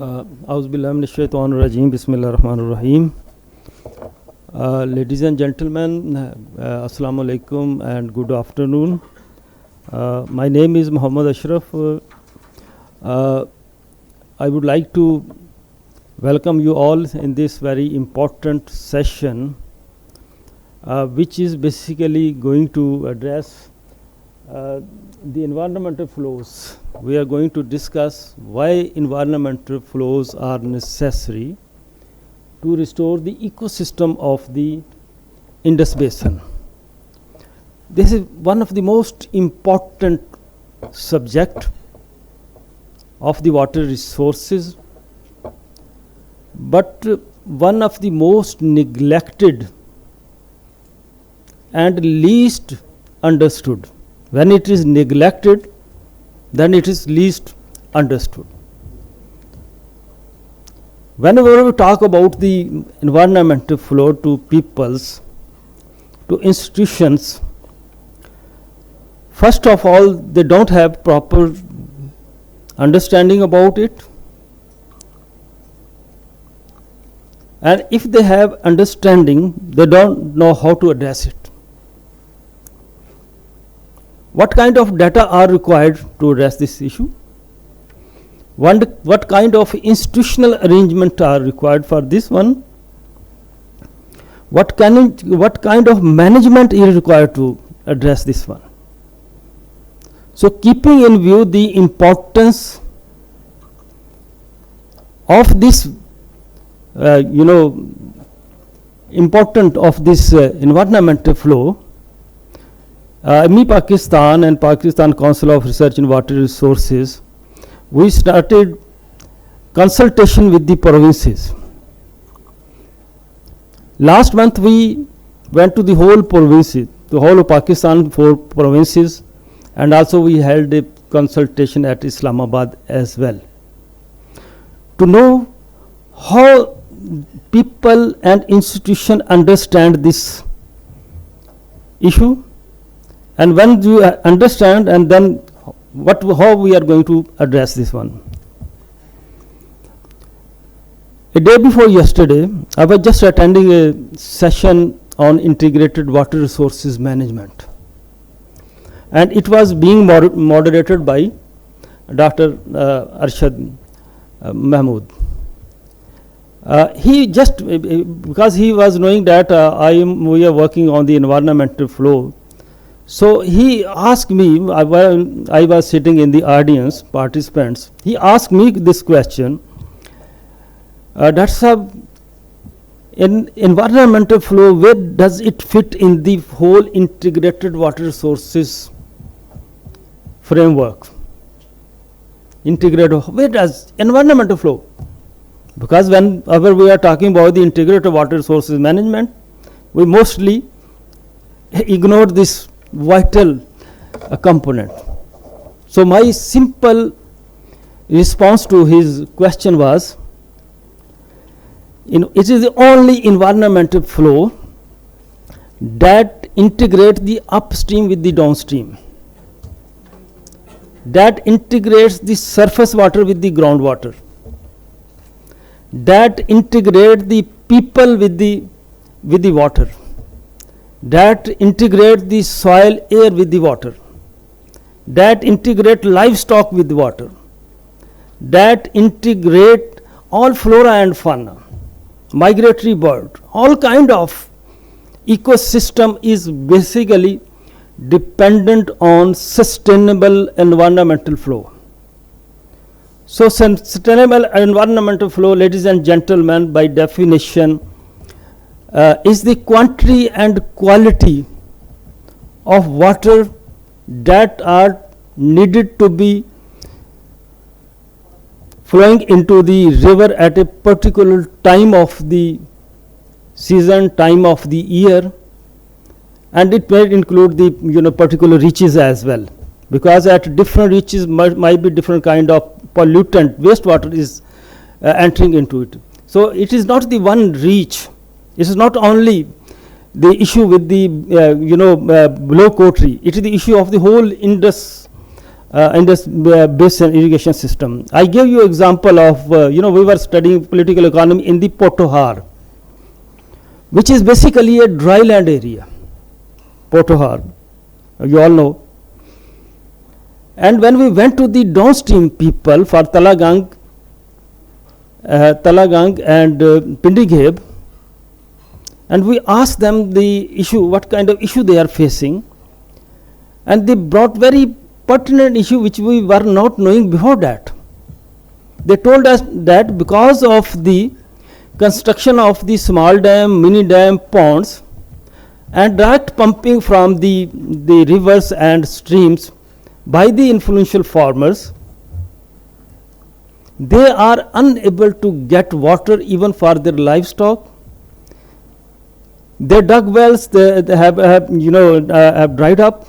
Auzubillahiminash-shaytanir-rajim. Bismillahir-rahmanir-rahim. Ladies and gentlemen, Assalamu alaikum and good afternoon. My name is Muhammad Ashraf. I would like to welcome you all in this very important session, which is basically going to address the environmental flows. We are going to discuss why environmental flows are necessary to restore the ecosystem of the Indus Basin. This is one of the most important subject of the water resources, but one of the most neglected and least understood. When it is neglected, then it is least understood. Whenever we talk about the environmental flow to peoples, to institutions, first of all, they don't have proper understanding about it. And if they have understanding, they don't know how to address it. What kind of data are required to address this issue? What kind of institutional arrangement are required for this one? What kind of management is required to address this one? So, keeping in view the importance of this, environmental flow, Pakistan and Pakistan Council of Research in Water Resources, we started consultation with the provinces. Last month we went to the whole provinces, the whole of Pakistan, 4 provinces, and also we held a consultation at Islamabad as well, to know how people and institutions understand this issue. And when you understand, and then how we are going to address this one. A day before yesterday, I was just attending a session on integrated water resources management, and it was being moderated by Dr. Arshad Mahmood. He just, because he was knowing that we are working on the environmental flow, so he asked me, while I was sitting in the audience, participants, he asked me this question, that's in environmental flow, where does it fit in the whole integrated water resources framework? Integrated, where does environmental flow? Because whenever we are talking about the integrated water resources management, we mostly ignore this vital component. So my simple response to his question was, it is the only environmental flow that integrates the upstream with the downstream, that integrates the surface water with the groundwater, that integrates the people with the water, that integrate the soil, air with the water, that integrate livestock with the water, that integrate all flora and fauna, migratory bird, all kind of ecosystem is basically dependent on sustainable environmental flow. So, sustainable environmental flow, ladies and gentlemen, by definition, is the quantity and quality of water that are needed to be flowing into the river at a particular time of the season, time of the year, and it may include the particular reaches as well, because at different reaches might be different kind of pollutant, wastewater is entering into it. So it is not the one reach. It is not only the issue with the below Kotri. It is the issue of the whole Indus Indus Basin irrigation system. I give you example of, we were studying political economy in the Potohar, which is basically a dry land area. Potohar, you all know. And when we went to the downstream people for Talagang and Pindigeb, and we asked them the issue, what kind of issue they are facing, and they brought very pertinent issue which we were not knowing before that. They told us that because of the construction of the small dam, mini dam, ponds, and direct pumping from the rivers and streams by the influential farmers, they are unable to get water even for their livestock. Their dug wells they have dried up,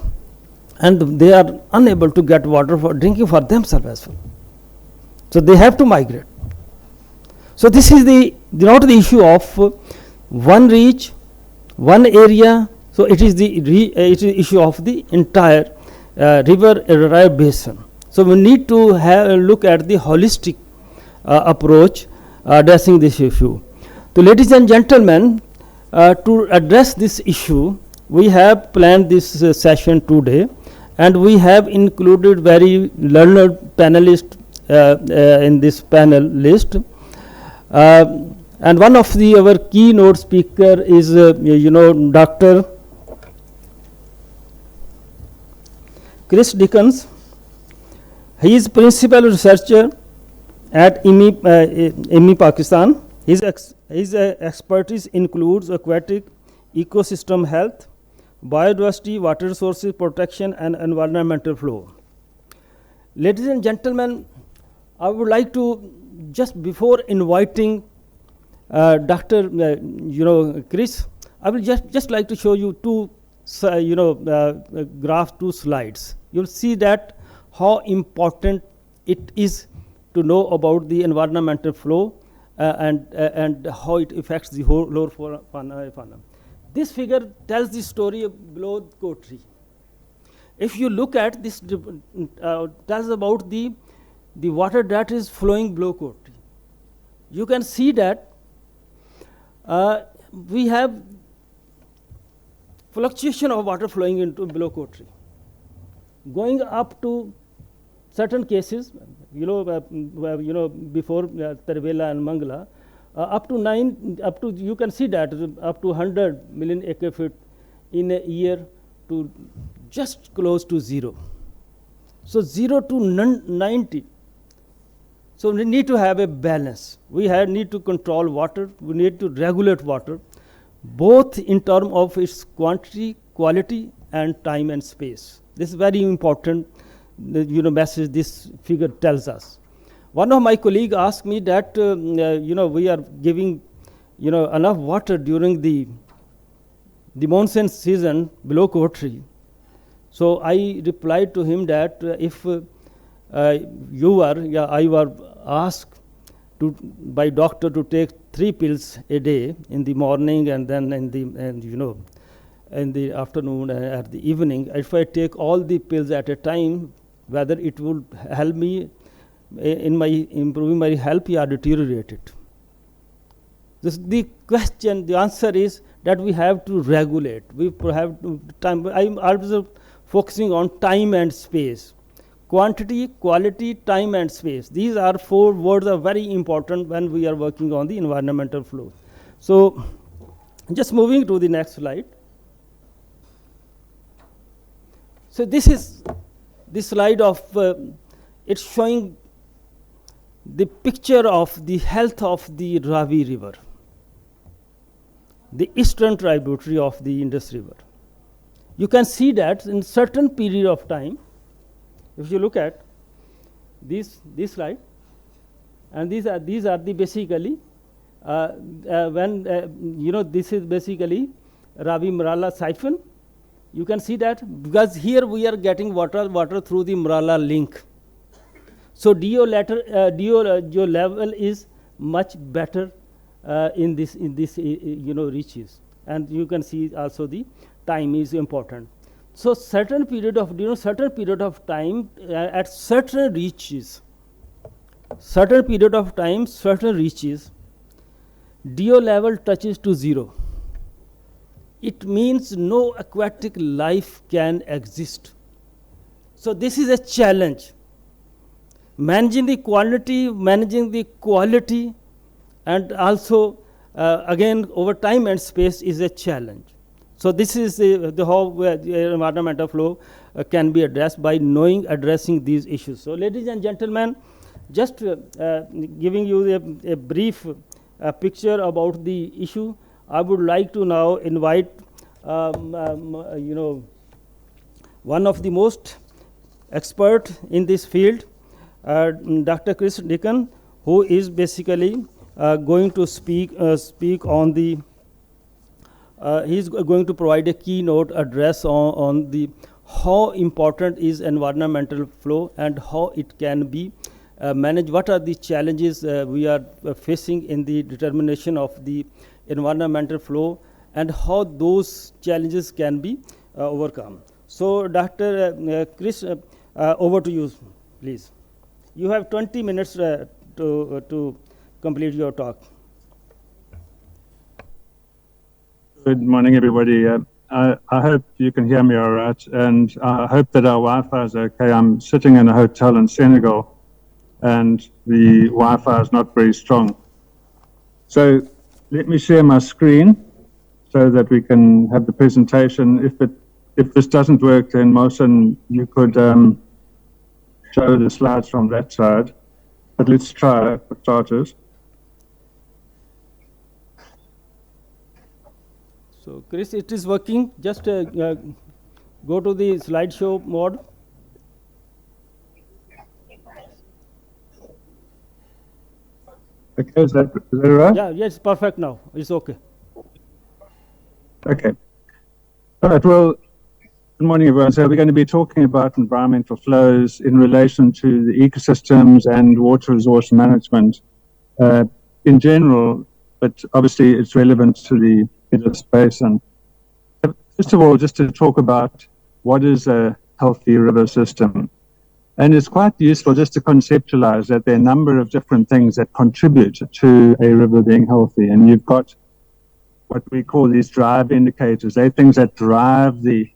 and they are unable to get water for drinking for themselves as well. So they have to migrate. So this is not the issue of one reach, one area. So it is the issue of the entire river basin. So we need to look at the holistic approach addressing this issue. So ladies and gentlemen, to address this issue, we have planned this session today, and we have included very learned panelists in this panel list. And one of our keynote speaker is Dr. Chris Dickens. He is principal researcher at IMI Pakistan. His expertise includes aquatic ecosystem health, biodiversity, water resources protection, and environmental flow. Ladies and gentlemen, I would like to, just before inviting Dr. Chris, I will just like to show you two graph, two slides. You'll see that how important it is to know about the environmental flow and how it affects the whole lower fauna. This figure tells the story of below coat tree. If you look at this, tells about the water that is flowing below coat tree. You can see that we have fluctuation of water flowing into below coat tree, going up to certain cases, before Tarvela and Mangla, up to you can see that up to 100 million acre feet in a year to just close to zero. So 0 to 90. So we need to have a balance. We need to control water. We need to regulate water, both in terms of its quantity, quality, and time and space. This is very important. Message this figure tells us. One of my colleagues asked me that we are giving enough water during the monsoon season below coat tree. So I replied to him that if I were asked by doctor to take 3 pills a day in the morning and then in the afternoon and at the evening, if I take all the pills at a time, whether it would help me in my improving my health or deteriorate it. The question, the answer is that we have to regulate. We have to time. I'm also focusing on time and space. Quantity, quality, time and space. These are 4 words are very important when we are working on the environmental flow. So just moving to the next slide. So this is the slide of it's showing the picture of the health of the Ravi River, the eastern tributary of the Indus River. You can see that in certain period of time, if you look at this slide, and these are the basically when this is basically Ravi Marala siphon. You can see that because here we are getting water through the Marala link. So DO level is much better in this reaches, and you can see also the time is important. So certain period of time at certain reaches, DO level touches to 0. It means no aquatic life can exist. So this is a challenge. Managing the quality, and also again over time and space is a challenge. So this is the how the environmental flow can be addressed by addressing these issues. So ladies and gentlemen, just giving you a brief picture about the issue, I would like to now invite one of the most expert in this field, Dr. Chris Dickon, who is basically going to speak on the he's going to provide a keynote address on the how important is environmental flow and how it can be managed. What are the challenges we are facing in the determination of the environmental flow, and how those challenges can be overcome. So Dr. Chris, over to you, please. You have 20 minutes to complete your talk. Good morning, everybody. I hope you can hear me all right, and I hope that our Wi-Fi is okay. I'm sitting in a hotel in Senegal, and the Wi-Fi is not very strong. So let me share my screen so that we can have the presentation. If this doesn't work, then Mohsen, you could show the slides from that side. But let's try for starters. So Chris, it is working. Just go to the slideshow mode. Okay, is that right? Yeah, yes, perfect now. It's okay. Okay. All right, well, good morning, everyone. So we're going to be talking about environmental flows in relation to the ecosystems and water resource management in general, but obviously it's relevant to the Indus Basin. First of all, just to talk about what is a healthy river system. And it's quite useful just to conceptualize that there are a number of different things that contribute to a river being healthy. And you've got what we call these drive indicators. They're things that drive the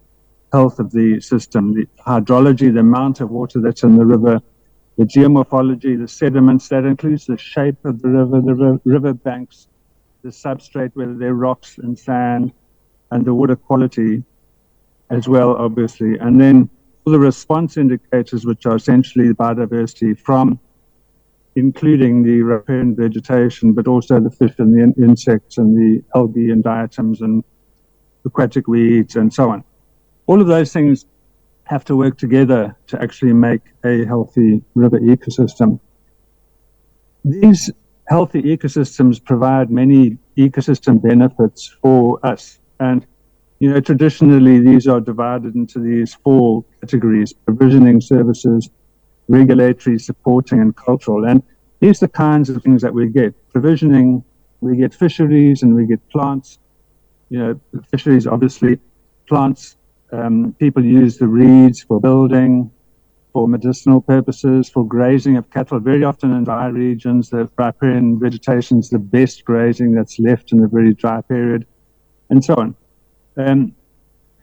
health of the system, the hydrology, the amount of water that's in the river, the geomorphology, the sediments. That includes the shape of the river banks, the substrate, whether they're rocks and sand, and the water quality as well, obviously. And then all the response indicators, which are essentially the biodiversity from including the riparian vegetation, but also the fish and the insects and the algae and diatoms and aquatic weeds and so on. All of those things have to work together to actually make a healthy river ecosystem. These healthy ecosystems provide many ecosystem benefits for us. And, traditionally, these are divided into these 4 categories: provisioning services, regulatory, supporting, and cultural. And these are the kinds of things that we get. Provisioning, we get fisheries and we get plants. Fisheries, obviously, plants, people use the reeds for building, for medicinal purposes, for grazing of cattle. Very often in dry regions, the riparian vegetation is the best grazing that's left in a very dry period, and so on.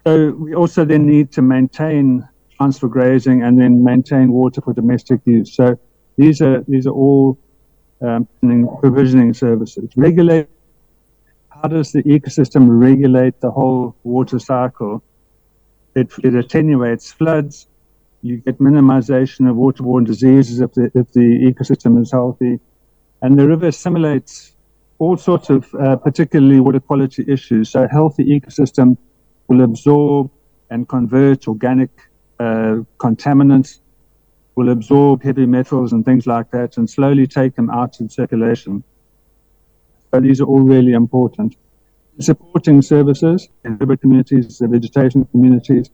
So we also then need to maintain plants for grazing and then maintain water for domestic use. So these are all provisioning services. Regulate. How does the ecosystem regulate the whole water cycle? It attenuates floods. You get minimization of waterborne diseases if the ecosystem is healthy. And the river assimilates all sorts of particularly water quality issues. So a healthy ecosystem will absorb and convert organic contaminants, will absorb heavy metals and things like that, and slowly take them out of circulation. So these are all really important. Supporting services in river communities, the vegetation communities,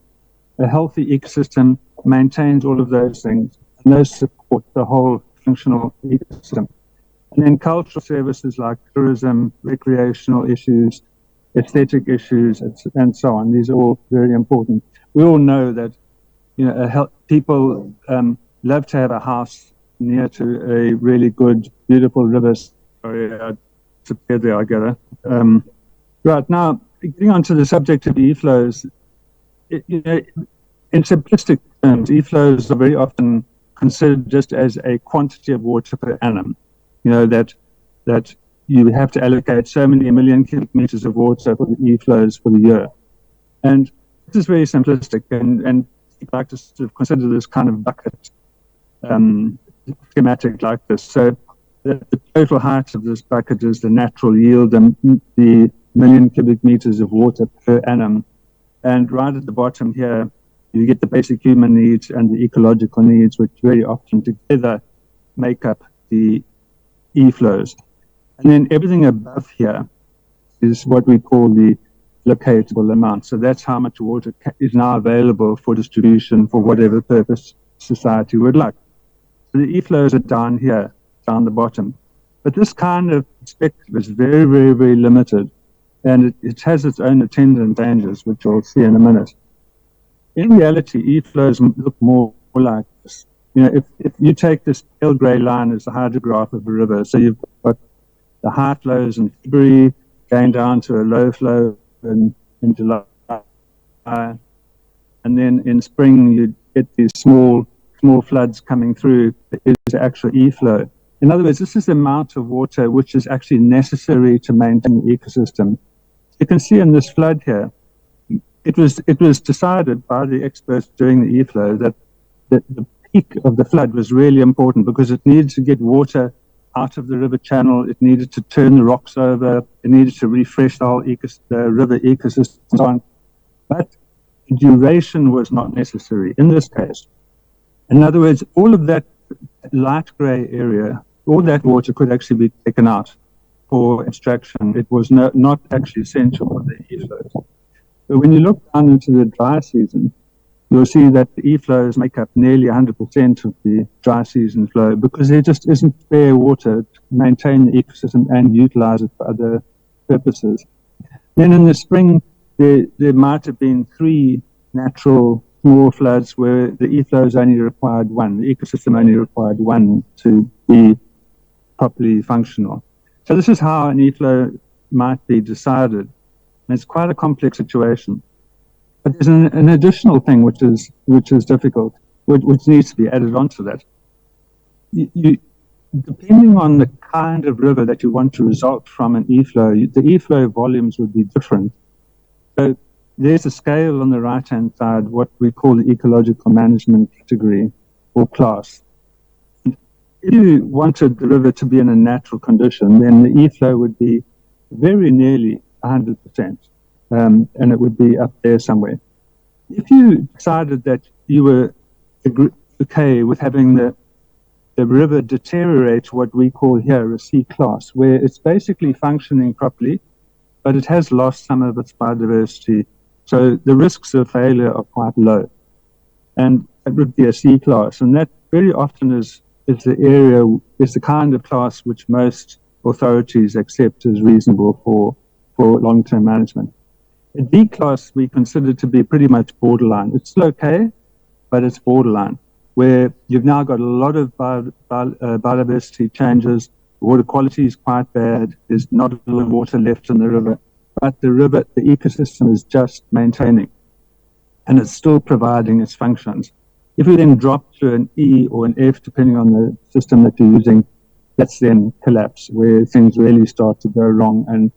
a healthy ecosystem maintains all of those things, and those support the whole functional ecosystem. And then cultural services like tourism, recreational issues, aesthetic issues, and so on. These are all very important. we all know that, people love to have a house near to a really good, beautiful river. Sorry, disappeared there, I get it. Right, now, getting onto the subject of e-flows, in simplistic terms, e-flows are very often considered just as a quantity of water per annum. That you have to allocate so many million cubic meters of water for the e-flows for the year. And this is very simplistic, and people like to sort of consider this kind of bucket schematic like this. So the total height of this bucket is the natural yield, and the million cubic meters of water per annum. And right at the bottom here, you get the basic human needs and the ecological needs, which very often together make up the e-flows. And then everything above here is what we call the locatable amount. So that's how much water is now available for distribution for whatever purpose society would like. So the e-flows are down here, down the bottom. But this kind of perspective is very, very, very limited. And it has its own attendant dangers, which we'll see in a minute. In reality, e-flows look more like this. If you take this pale grey line as the hydrograph of a river, so you've got the high flows in February going down to a low flow in July. And then in spring, you get these small floods coming through. Is the actual e-flow. In other words, this is the amount of water which is actually necessary to maintain the ecosystem. You can see in this flood here, it was decided by the experts during the e-flow that the peak of the flood was really important because it needed to get water out of the river channel, it needed to turn the rocks over, it needed to refresh the whole river ecosystem. But the duration was not necessary in this case. In other words, all of that light grey area, all that water could actually be taken out for extraction. It was not actually essential for the e-flows. But when you look down into the dry season, you'll see that the e-flows make up nearly 100% of the dry season flow because there just isn't spare water to maintain the ecosystem and utilize it for other purposes. Then in the spring, there might have been 3 natural small floods where the e-flows only required 1, the ecosystem only required 1 to be properly functional. So this is how an e-flow might be decided. And it's quite a complex situation. But there's an additional thing which is difficult, which needs to be added onto that. Depending on the kind of river that you want to result from an e-flow, the e-flow volumes would be different. So there's a scale on the right-hand side, what we call the ecological management category or class. If you wanted the river to be in a natural condition, then the e-flow would be very nearly 100%, and it would be up there somewhere. If you decided that you were okay with having the river deteriorate what we call here a C class, where it's basically functioning properly, but it has lost some of its biodiversity, so the risks of failure are quite low, and it would be a C class, and that very often is the kind of class which most authorities accept as reasonable for long-term management. A D class we consider to be pretty much borderline. It's still okay, but it's borderline, where you've now got a lot of biodiversity changes. Water quality is quite bad. There's not a lot of water left in the river, but the ecosystem is just maintaining, and it's still providing its functions. If you then drop to an E or an F, depending on the system that you're using, that's then collapse, where things really start to go wrong. And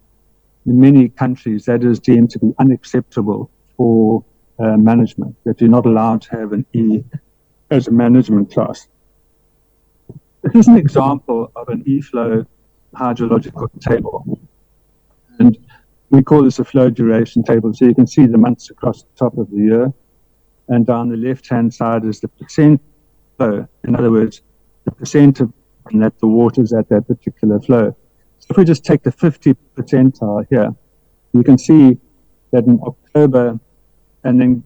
in many countries, that is deemed to be unacceptable for management, that you're not allowed to have an E as a management class. This is an example of an e-flow hydrological table. And we call this a flow duration table. So you can see the months across the top of the year. And down the left-hand side is the percent flow. In other words, the percent of that the water's at that particular flow. So if we just take the 50th percentile here, you can see that in October, and then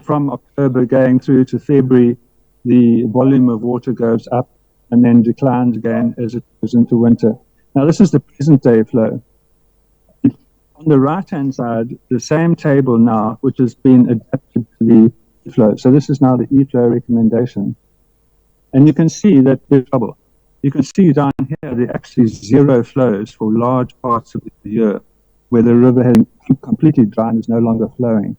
from October going through to February, the volume of water goes up and then declines again as it goes into winter. Now, this is the present day flow. On the right-hand side, the same table now, which has been adapted to the e-flow. So this is now the e-flow recommendation. And you can see that there's trouble. You can see down here, there are actually zero flows for large parts of the year, where the river has completely dry and is no longer flowing.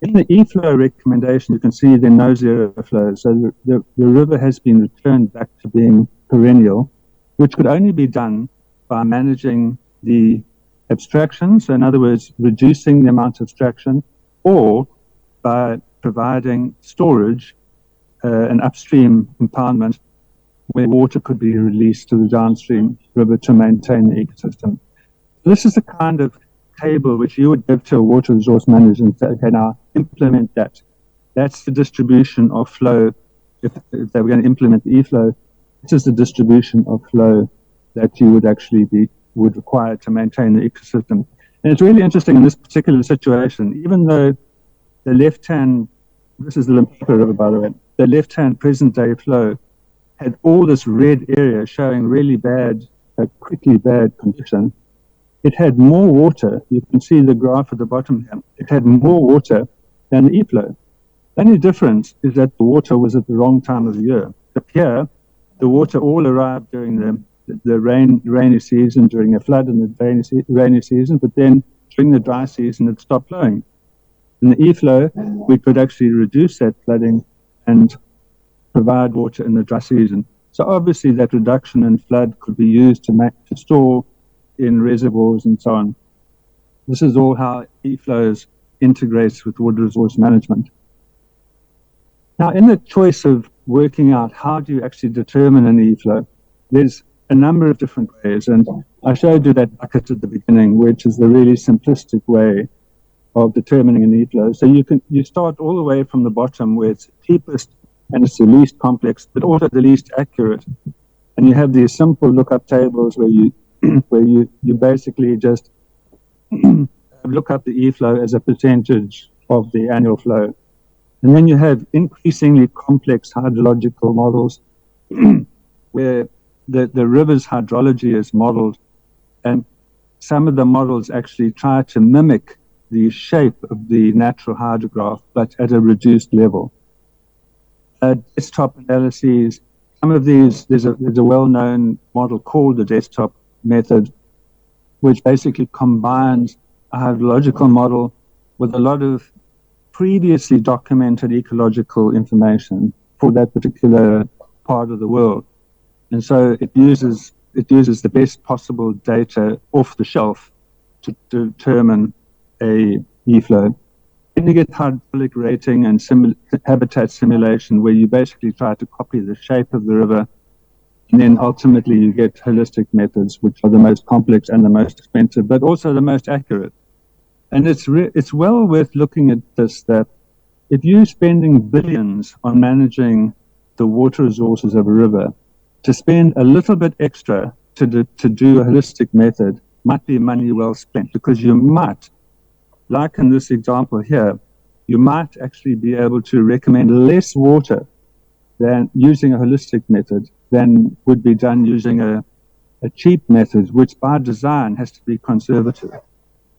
In the e-flow recommendation, you can see there are no zero flows. So the river has been returned back to being perennial, which could only be done by managing the abstraction, so in other words, reducing the amount of abstraction, or by providing storage, an upstream impoundment, where water could be released to the downstream river to maintain the ecosystem. This is the kind of table which you would give to a water resource manager and say, okay, now implement that. That's the distribution of flow. If they were going to implement the e-flow, this is the distribution of flow that you would actually would require to maintain the ecosystem. And it's really interesting in this particular situation, even though the left-hand, this is the Limpopo River, by the way, the left-hand present-day flow had all this red area showing really bad, quickly bad condition. It had more water. You can see the graph at the bottom here. It had more water than the e-flow. The only difference is that the water was at the wrong time of the year. Up here, the water all arrived during the rainy season, during the flood and the rainy season, but then during the dry season, it stopped flowing. In the e-flow, we could actually reduce that flooding and provide water in the dry season. So obviously that reduction in flood could be used to store in reservoirs and so on. This is all how e-flows integrates with water resource management. Now, in the choice of working out how do you actually determine an e-flow, there's a number of different ways, and I showed you that bucket at the beginning, which is the really simplistic way of determining an e-flow. So you start all the way from the bottom, where it's the cheapest and it's the least complex, but also the least accurate. And you have these simple lookup tables where you basically just look up the e-flow as a percentage of the annual flow. And then you have increasingly complex hydrological models where the river's hydrology is modeled, and some of the models actually try to mimic the shape of the natural hydrograph, but at a reduced level. Desktop analyses, some of these, there's a well-known model called the desktop method, which basically combines a hydrological model with a lot of previously documented ecological information for that particular part of the world. And so it uses the best possible data off the shelf to determine a e-flow. Then you get hydraulic rating and habitat simulation, where you basically try to copy the shape of the river, and then ultimately you get holistic methods, which are the most complex and the most expensive, but also the most accurate. And it's well worth looking at this, that if you're spending billions on managing the water resources of a river, to spend a little bit extra to do a holistic method might be money well spent, because you might, like in this example here, you might actually be able to recommend less water than using a holistic method than would be done using a cheap method, which by design has to be conservative.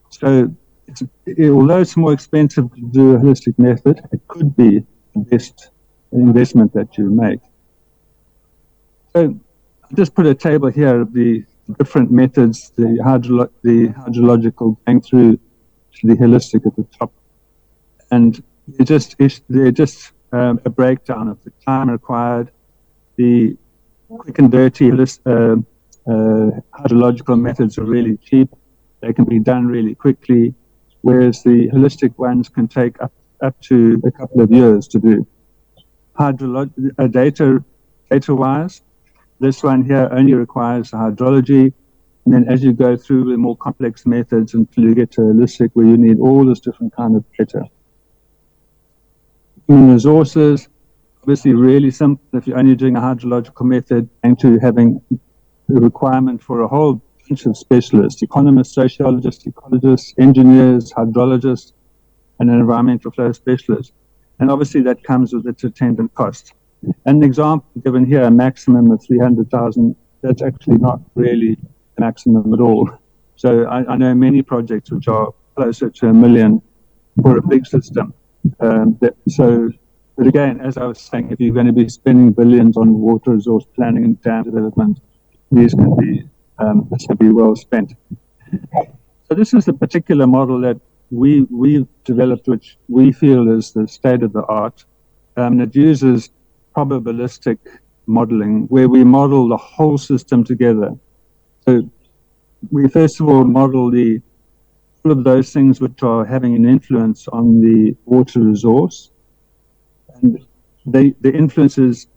So although it's more expensive to do a holistic method, it could be the best investment that you make. So I just put a table here of the different methods, the hydrological going through to the holistic at the top. And they're just a breakdown of the time required. The quick and dirty hydrological methods are really cheap. They can be done really quickly, whereas the holistic ones can take up to a couple of years to do. Data-wise, this one here only requires hydrology, and then as you go through the more complex methods until you get to holistic, where you need all this different kind of data. Human resources, obviously really simple if you're only doing a hydrological method, and to having the requirement for a whole bunch of specialists, economists, sociologists, ecologists, engineers, hydrologists, and an environmental flow specialist. And obviously that comes with its attendant cost. And the example given here, a maximum of 300,000, that's actually not really a maximum at all. So I know many projects which are closer to 1 million for a big system. But again, as I was saying, if you're going to be spending billions on water resource planning and dam development, this can be well spent. So this is a particular model that we've developed, which we feel is the state of the art. It uses probabilistic modeling, where we model the whole system together. So we first of all model all of those things which are having an influence on the water resource, and the influences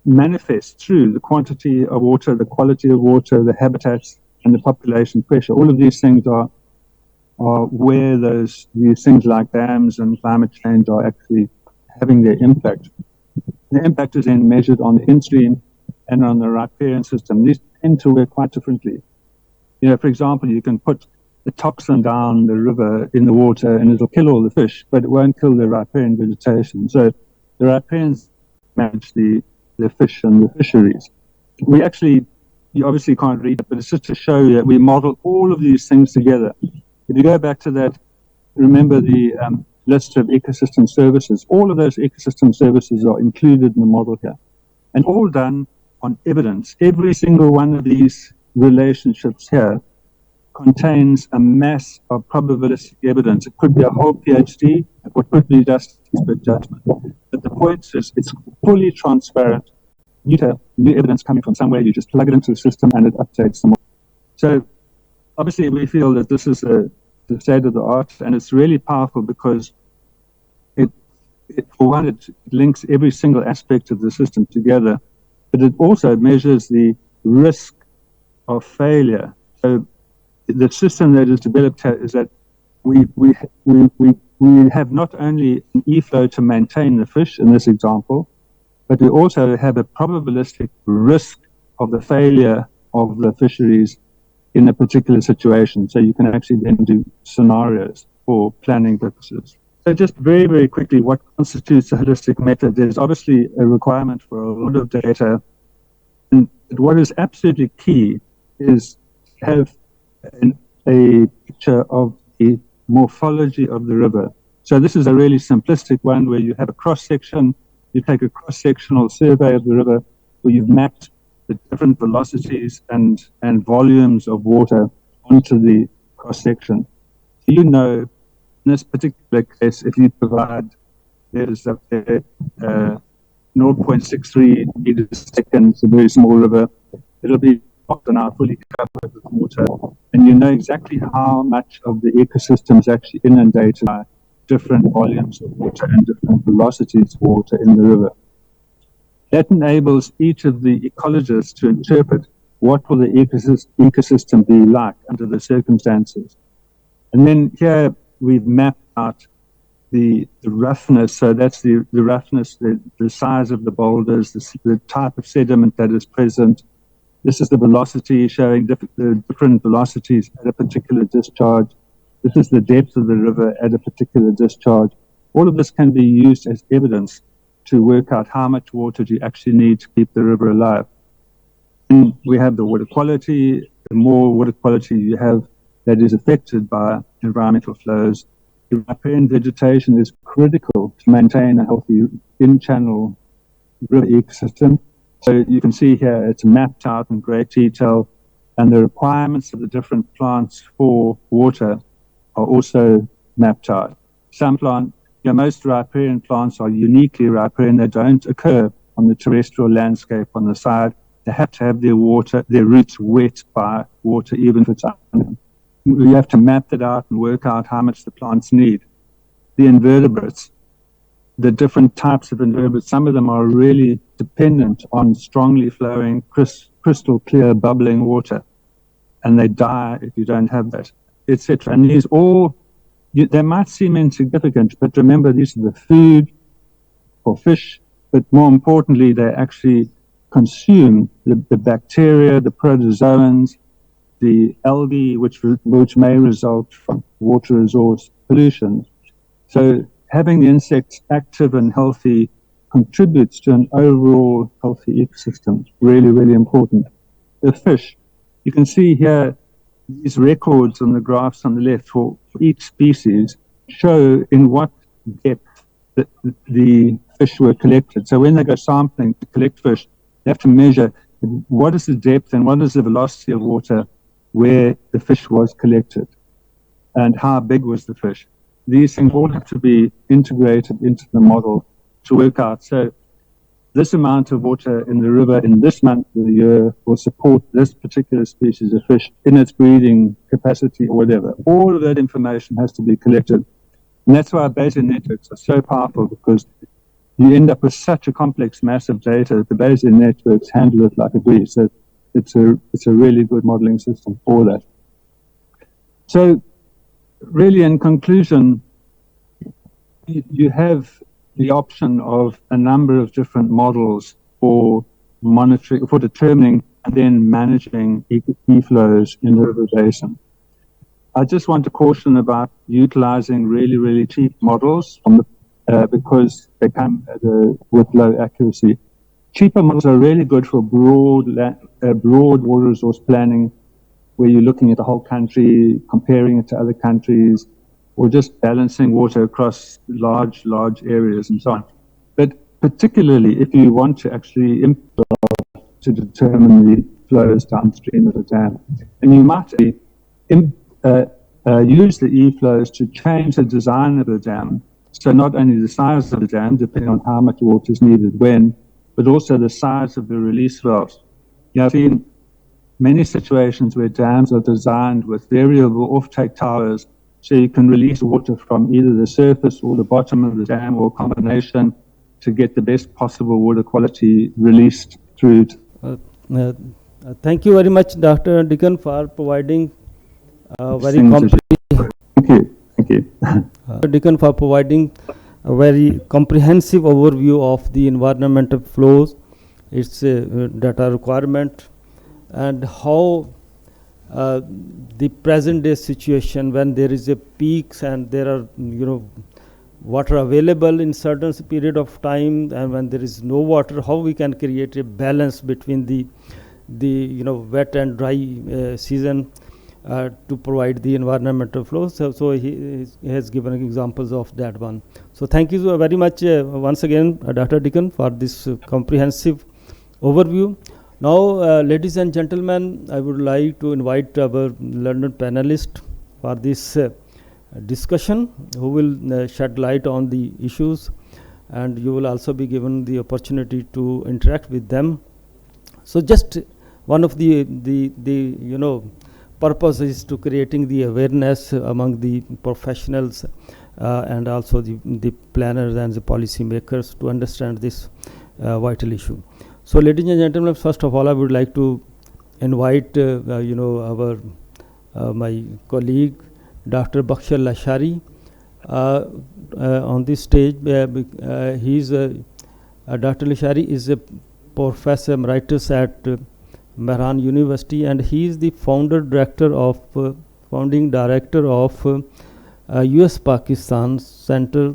manifest through the quantity of water, the quality of water, the habitats, and the population pressure. All of these things are where these things like dams and climate change are actually having their impact. The impact is then measured on the in-stream and on the riparian system. These tend to work quite differently. You know, for example, you can put the toxin down the river in the water and it'll kill all the fish, but it won't kill the riparian vegetation. So the riparians manage the fish and the fisheries. You obviously can't read it, but it's just to show you that we model all of these things together. If you go back to that, remember the list of ecosystem services. All of those ecosystem services are included in the model here, and all done on evidence. Every single one of these relationships here contains a mass of probabilistic evidence. It could be a whole PhD, or it could be just expert judgment. But the point is, it's fully transparent. New evidence coming from somewhere, you just plug it into the system and it updates them. So obviously we feel that this is the state of the art, and it's really powerful because for one, it links every single aspect of the system together, but it also measures the risk of failure. So the system that is developed here is that we have not only an e-flow to maintain the fish in this example, but we also have a probabilistic risk of the failure of the fisheries in a particular situation. So you can actually then do scenarios for planning purposes. So just very, very quickly, what constitutes a holistic method? There's obviously a requirement for a lot of data. And what is absolutely key is to have a picture of the morphology of the river. So this is a really simplistic one where you have a cross-section, you take a cross-sectional survey of the river where you've mapped the different velocities and volumes of water onto the cross-section. So you know, in this particular case, if you provide, there's up there 0.63 meters a second, it's a very small river, it'll be often now fully covered with water, and you know exactly how much of the ecosystem is actually inundated by different volumes of water and different velocities of water in the river. That enables each of the ecologists to interpret what will the ecosystem be like under the circumstances. And then here we've mapped out the roughness, so that's the roughness, the size of the boulders, the type of sediment that is present. This is the velocity showing the different velocities at a particular discharge. This is the depth of the river at a particular discharge. All of this can be used as evidence to work out how much water do you actually need to keep the river alive. And we have the water quality. The more water quality you have that is affected by environmental flows, the riparian vegetation is critical to maintain a healthy in-channel river ecosystem. So you can see here it's mapped out in great detail, and the requirements of the different plants for water are also mapped out. Some most riparian plants are uniquely riparian. They don't occur on the terrestrial landscape on the side. They have to have their roots wet by water, even if it's under. We have to map that out and work out how much the plants need. The invertebrates, the different types of invertebrates, some of them are really dependent on strongly flowing, crystal clear, bubbling water, and they die if you don't have that, etc. And these all, they might seem insignificant, but remember, these are the food for fish, but more importantly, they actually consume the bacteria, the protozoans, the algae, which may result from water resource pollution. So having the insects active and healthy contributes to an overall healthy ecosystem. Really, really important. The fish, you can see here these records on the graphs on the left for each species show in what depth the fish were collected. So when they go sampling to collect fish, they have to measure what is the depth and what is the velocity of water where the fish was collected and how big was the fish. These things all have to be integrated into the model to work out. So this amount of water in the river in this month of the year will support this particular species of fish in its breeding capacity or whatever. All of that information has to be collected. And that's why Basin networks are so powerful, because you end up with such a complex mass of data that the Basin networks handle it like a breeze. So it's a really good modeling system for that. So really, in conclusion, you have the option of a number of different models for monitoring, for determining and then managing e-flows in the river basin. I just want to caution about utilizing really, really cheap models from because they come with low accuracy. Cheaper models are really good for broad water resource planning, where you're looking at the whole country, comparing it to other countries, or just balancing water across large areas and so on. But particularly if you want to actually to determine the flows downstream of the dam, and you might use the e-flows to change the design of the dam. So not only the size of the dam, depending on how much water is needed when, but also the size of the release valves. I've seen many situations where dams are designed with variable offtake towers, so you can release water from either the surface or the bottom of the dam, or a combination, to get the best possible water quality released through. Thank you very much, Dr. Deacon, for providing very Thank you. Deacon, for providing a very comprehensive overview of the environmental flows, its data requirement, and how the present day situation, when there is a peaks and there are water available in certain period of time, and when there is no water, how we can create a balance between the wet and dry season to provide the environmental flow. So he has given examples of that one. So thank you very much once again, Dr. Deacon, for this comprehensive overview. Now, ladies and gentlemen, I would like to invite our learned panelist for this discussion, who will shed light on the issues, and you will also be given the opportunity to interact with them. So just one of the purpose is to creating the awareness among the professionals and also the planners and the policy makers to understand this vital issue. So ladies and gentlemen, first of all, I would like to invite our my colleague Dr. Bakshar Lashari on this stage. Dr. Lashari is a professor emeritus at Mehran University, and he is the founding director of US Pakistan Center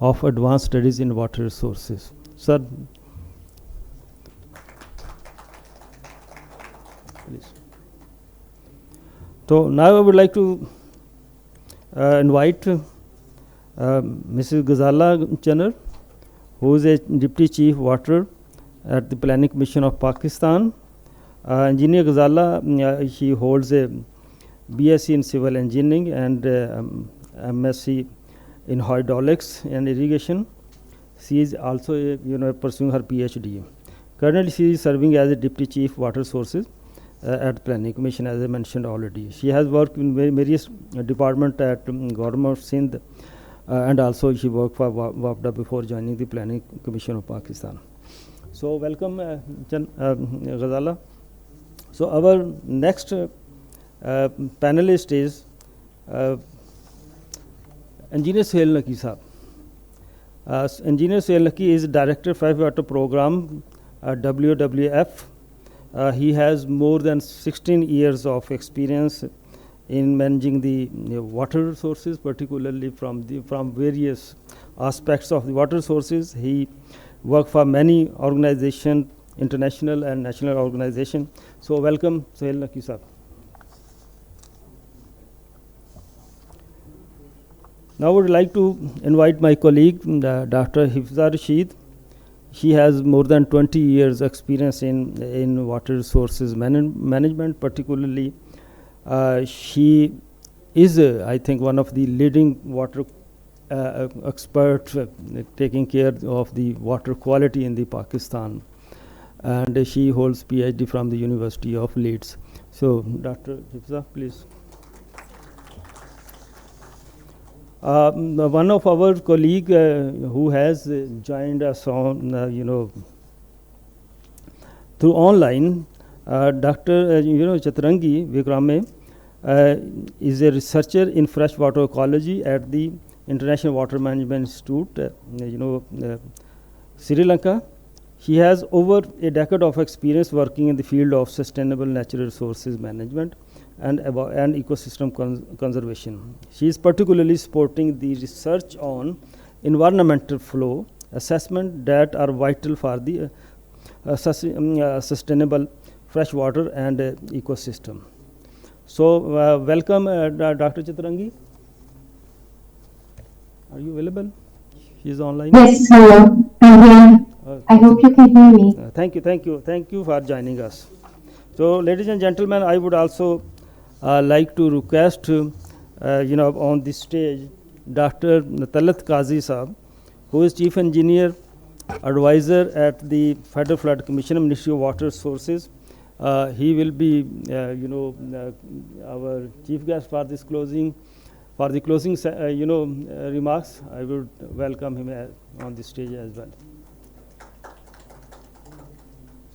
of Advanced Studies in Water Resources. Sir, please. So now I would like to invite Mrs. Ghazala Channer, who is a Deputy Chief Water at the Planning Commission of Pakistan. Engineer Ghazala, she holds a BSc in Civil Engineering and MSc in Hydraulics and Irrigation. She is also pursuing her PhD. Currently, she is serving as a Deputy Chief Water Sources at the Planning Commission, as I mentioned already. She has worked in various departments at Government of Sindh, and also she worked for WAPDA before joining the Planning Commission of Pakistan. So welcome, Ghazala. So our next panelist is Engineer Sohail Naqi Sahab. Engineer Sohail Naqi is Director of Freshwater Program at WWF. He has more than 16 years of experience in managing the water resources, particularly from various aspects of the water sources. He worked for many organizations, international and national organizations. So welcome, Sohail Naqi Sahab. Now I would like to invite my colleague, Dr. Hifza Rashid. She has more than 20 years experience in water resources management. Particularly, she is, I think, one of the leading water experts taking care of the water quality in the Pakistan. And she holds PhD from the University of Leeds. So, Dr. Hifza, please. One of our colleague who has joined us on, through online, Dr. Chatrangi Vikrame is a researcher in freshwater ecology at the International Water Management Institute, Sri Lanka. He has over a decade of experience working in the field of sustainable natural resources management and ecosystem conservation. She is particularly supporting the research on environmental flow assessment that are vital for the sustainable freshwater and ecosystem. So, welcome, Dr. Chitrangi. Are you available? She is online. Yes, hello. I'm here. I hope you can hear me. Thank you for joining us. So, ladies and gentlemen, I would also like to request, on this stage, Dr. Talat Qazi Saab, who is Chief Engineer Advisor at the Federal Flood Commission, Ministry of Water Resources. He will be, our chief guest for this closing. For the closing, remarks, I would welcome him on the stage as well.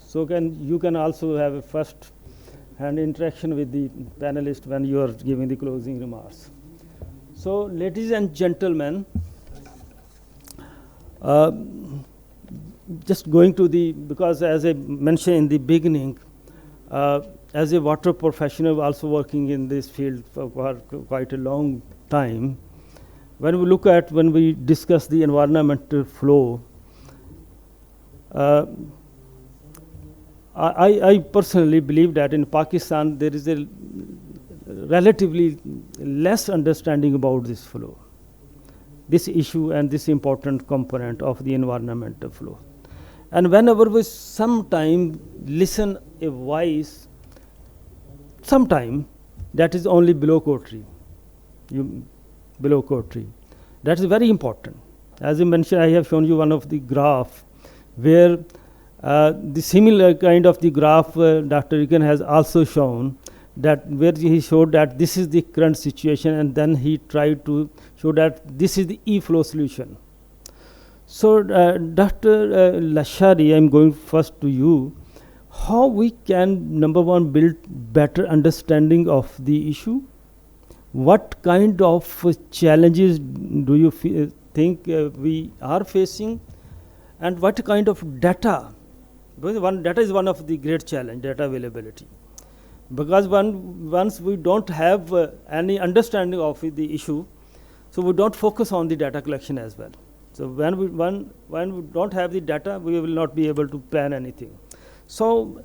So you can also have a first-hand interaction with the panelist when you are giving the closing remarks. So, ladies and gentlemen, just going to because as I mentioned in the beginning, as a water professional also working in this field for quite a long time, when we discuss the environmental flow, I personally believe that in Pakistan there is a relatively less understanding about this flow, this issue and this important component of the environmental flow. And whenever we sometime listen a voice, sometime that is only below courtry, that is very important. As I mentioned, I have shown you one of the graph where the similar kind of the graph Dr. Riken has also shown, that where he showed that this is the current situation, and then he tried to show that this is the E-flow solution. So, Dr. Lashari, I am going first to you. How we can, number one, build better understanding of the issue? What kind of challenges do you think we are facing? And what kind of data? Because data is one of the great challenge, data availability. Because once we don't have any understanding of the issue, so we don't focus on the data collection as well. So when we don't have the data, we will not be able to plan anything. So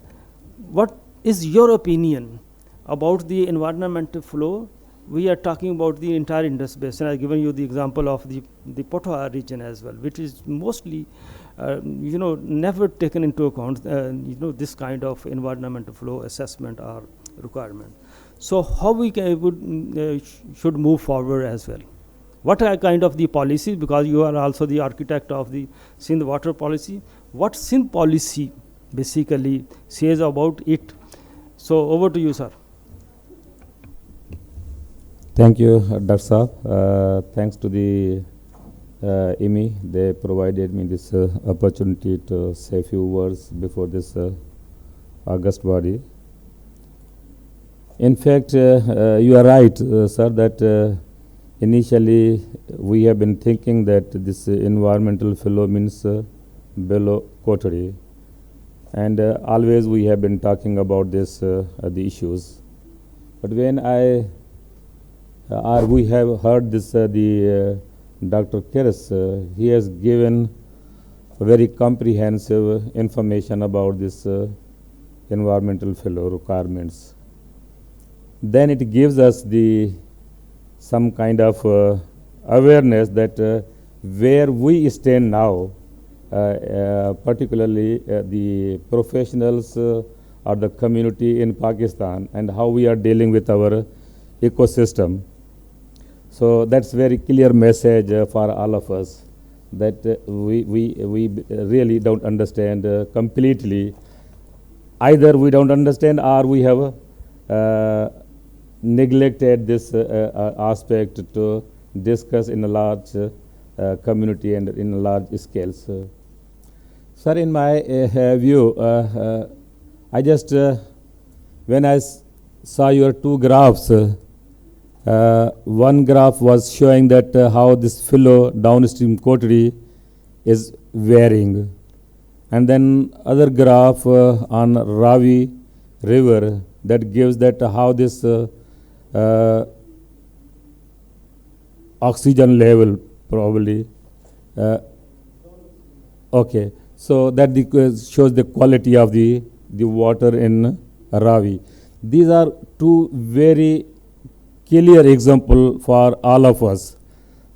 what is your opinion about the environmental flow? We are talking about the entire Indus Basin. I have given you the example of the Potohar region as well, which is mostly never taken into account, this kind of environmental flow assessment or requirement. So how we should move forward as well? What are kind of the policies, because you are also the architect of the Sindh water policy, what Sindh policy basically says about it? So over to you, sir. Thank you, Dr. Saab. Thanks to the IMI, they provided me this opportunity to say a few words before this August body. In fact, you are right, sir, that initially we have been thinking that this environmental flow means below coterie, and always we have been talking about this the issues. But when we have heard this Dr. Keres, he has given very comprehensive information about this environmental flow requirements. Then it gives us some kind of awareness that where we stand now, particularly the professionals or the community in Pakistan, and how we are dealing with our ecosystem. So that's very clear message for all of us that we really don't understand completely. Either we don't understand or we have neglected this aspect to discuss in a large community and in a large scales. Sir, in my view, I just, when I saw your two graphs, one graph was showing that how this flow downstream coterie is varying. And then other graph on Ravi River that gives that how this oxygen level probably. Okay, so that shows the quality of the water in Ravi. These are two very clear example for all of us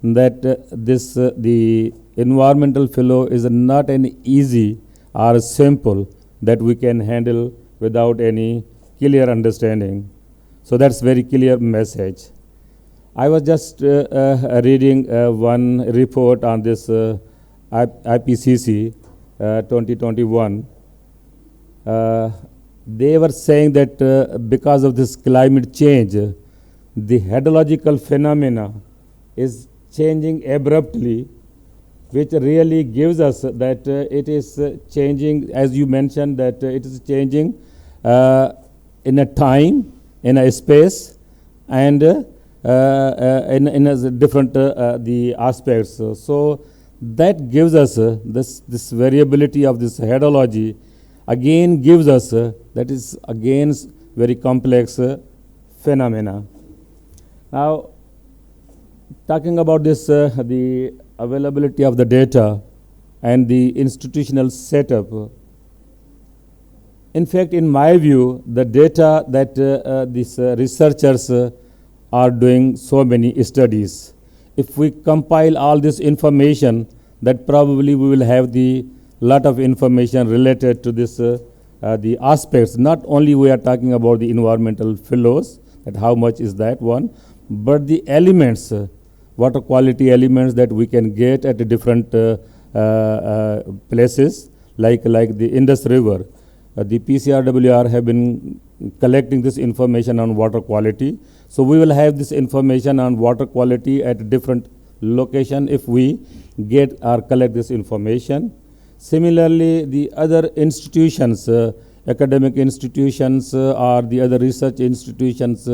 that the environmental flow is not an easy or simple that we can handle without any clear understanding. So that's very clear message. I was just reading one report on this IPCC 2021. They were saying that because of this climate change, the hydrological phenomena is changing abruptly, which really gives us that it is changing, as you mentioned, that it is changing in a time, in a space, and in a different the aspects. So that gives us this variability of this hydrology again gives us that is again very complex phenomena. Now, talking about this, the availability of the data and the institutional setup. In fact, in my view, the data that these researchers are doing so many studies. If we compile all this information, that probably we will have the lot of information related to this the aspects. Not only we are talking about the environmental flows, that how much is that one, but the elements, water quality elements that we can get at different places, like the Indus River. The PCRWR have been collecting this information on water quality. So we will have this information on water quality at different location if we get or collect this information. Similarly, the other institutions, academic institutions or the other research institutions,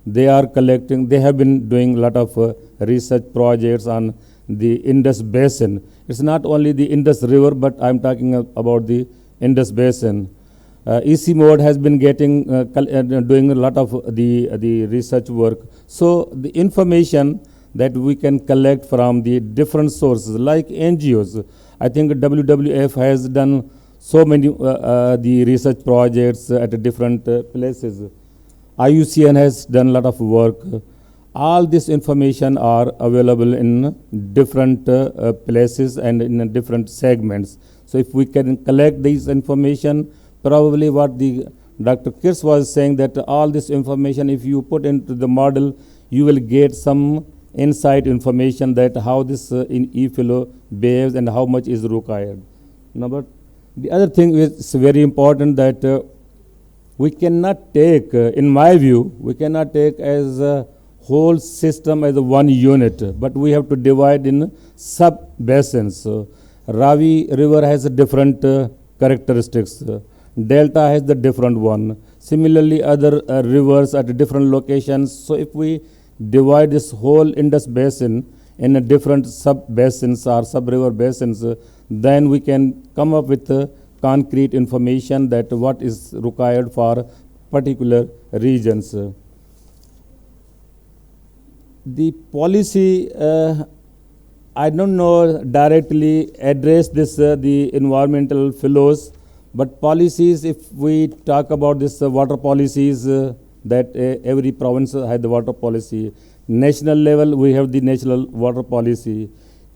they are collecting, they have been doing a lot of research projects on the Indus Basin. It's not only the Indus River, but I'm talking about the Indus Basin. EC mode has been getting doing a lot of the research work. So the information that we can collect from the different sources like NGOs. I think WWF has done so many the research projects at different places. IUCN has done a lot of work. All this information are available in different places and in different segments. So if we can collect this information, probably what the Dr. Kirs was saying, that all this information, if you put into the model, you will get some insight information that how this in e-flow behaves and how much is required. Now, but the other thing is very important that we cannot take, in my view, we cannot take as a whole system as a one unit, but we have to divide in sub-basins. Ravi River has a different characteristics. Delta has the different one. Similarly, other rivers at different locations. So if we divide this whole Indus Basin in a different sub-basins or sub-river basins, then we can come up with concrete information that what is required for particular regions. The policy, I don't know directly address this the environmental flows, but policies, if we talk about this water policies, that every province has the water policy. national level, we have the national water policy.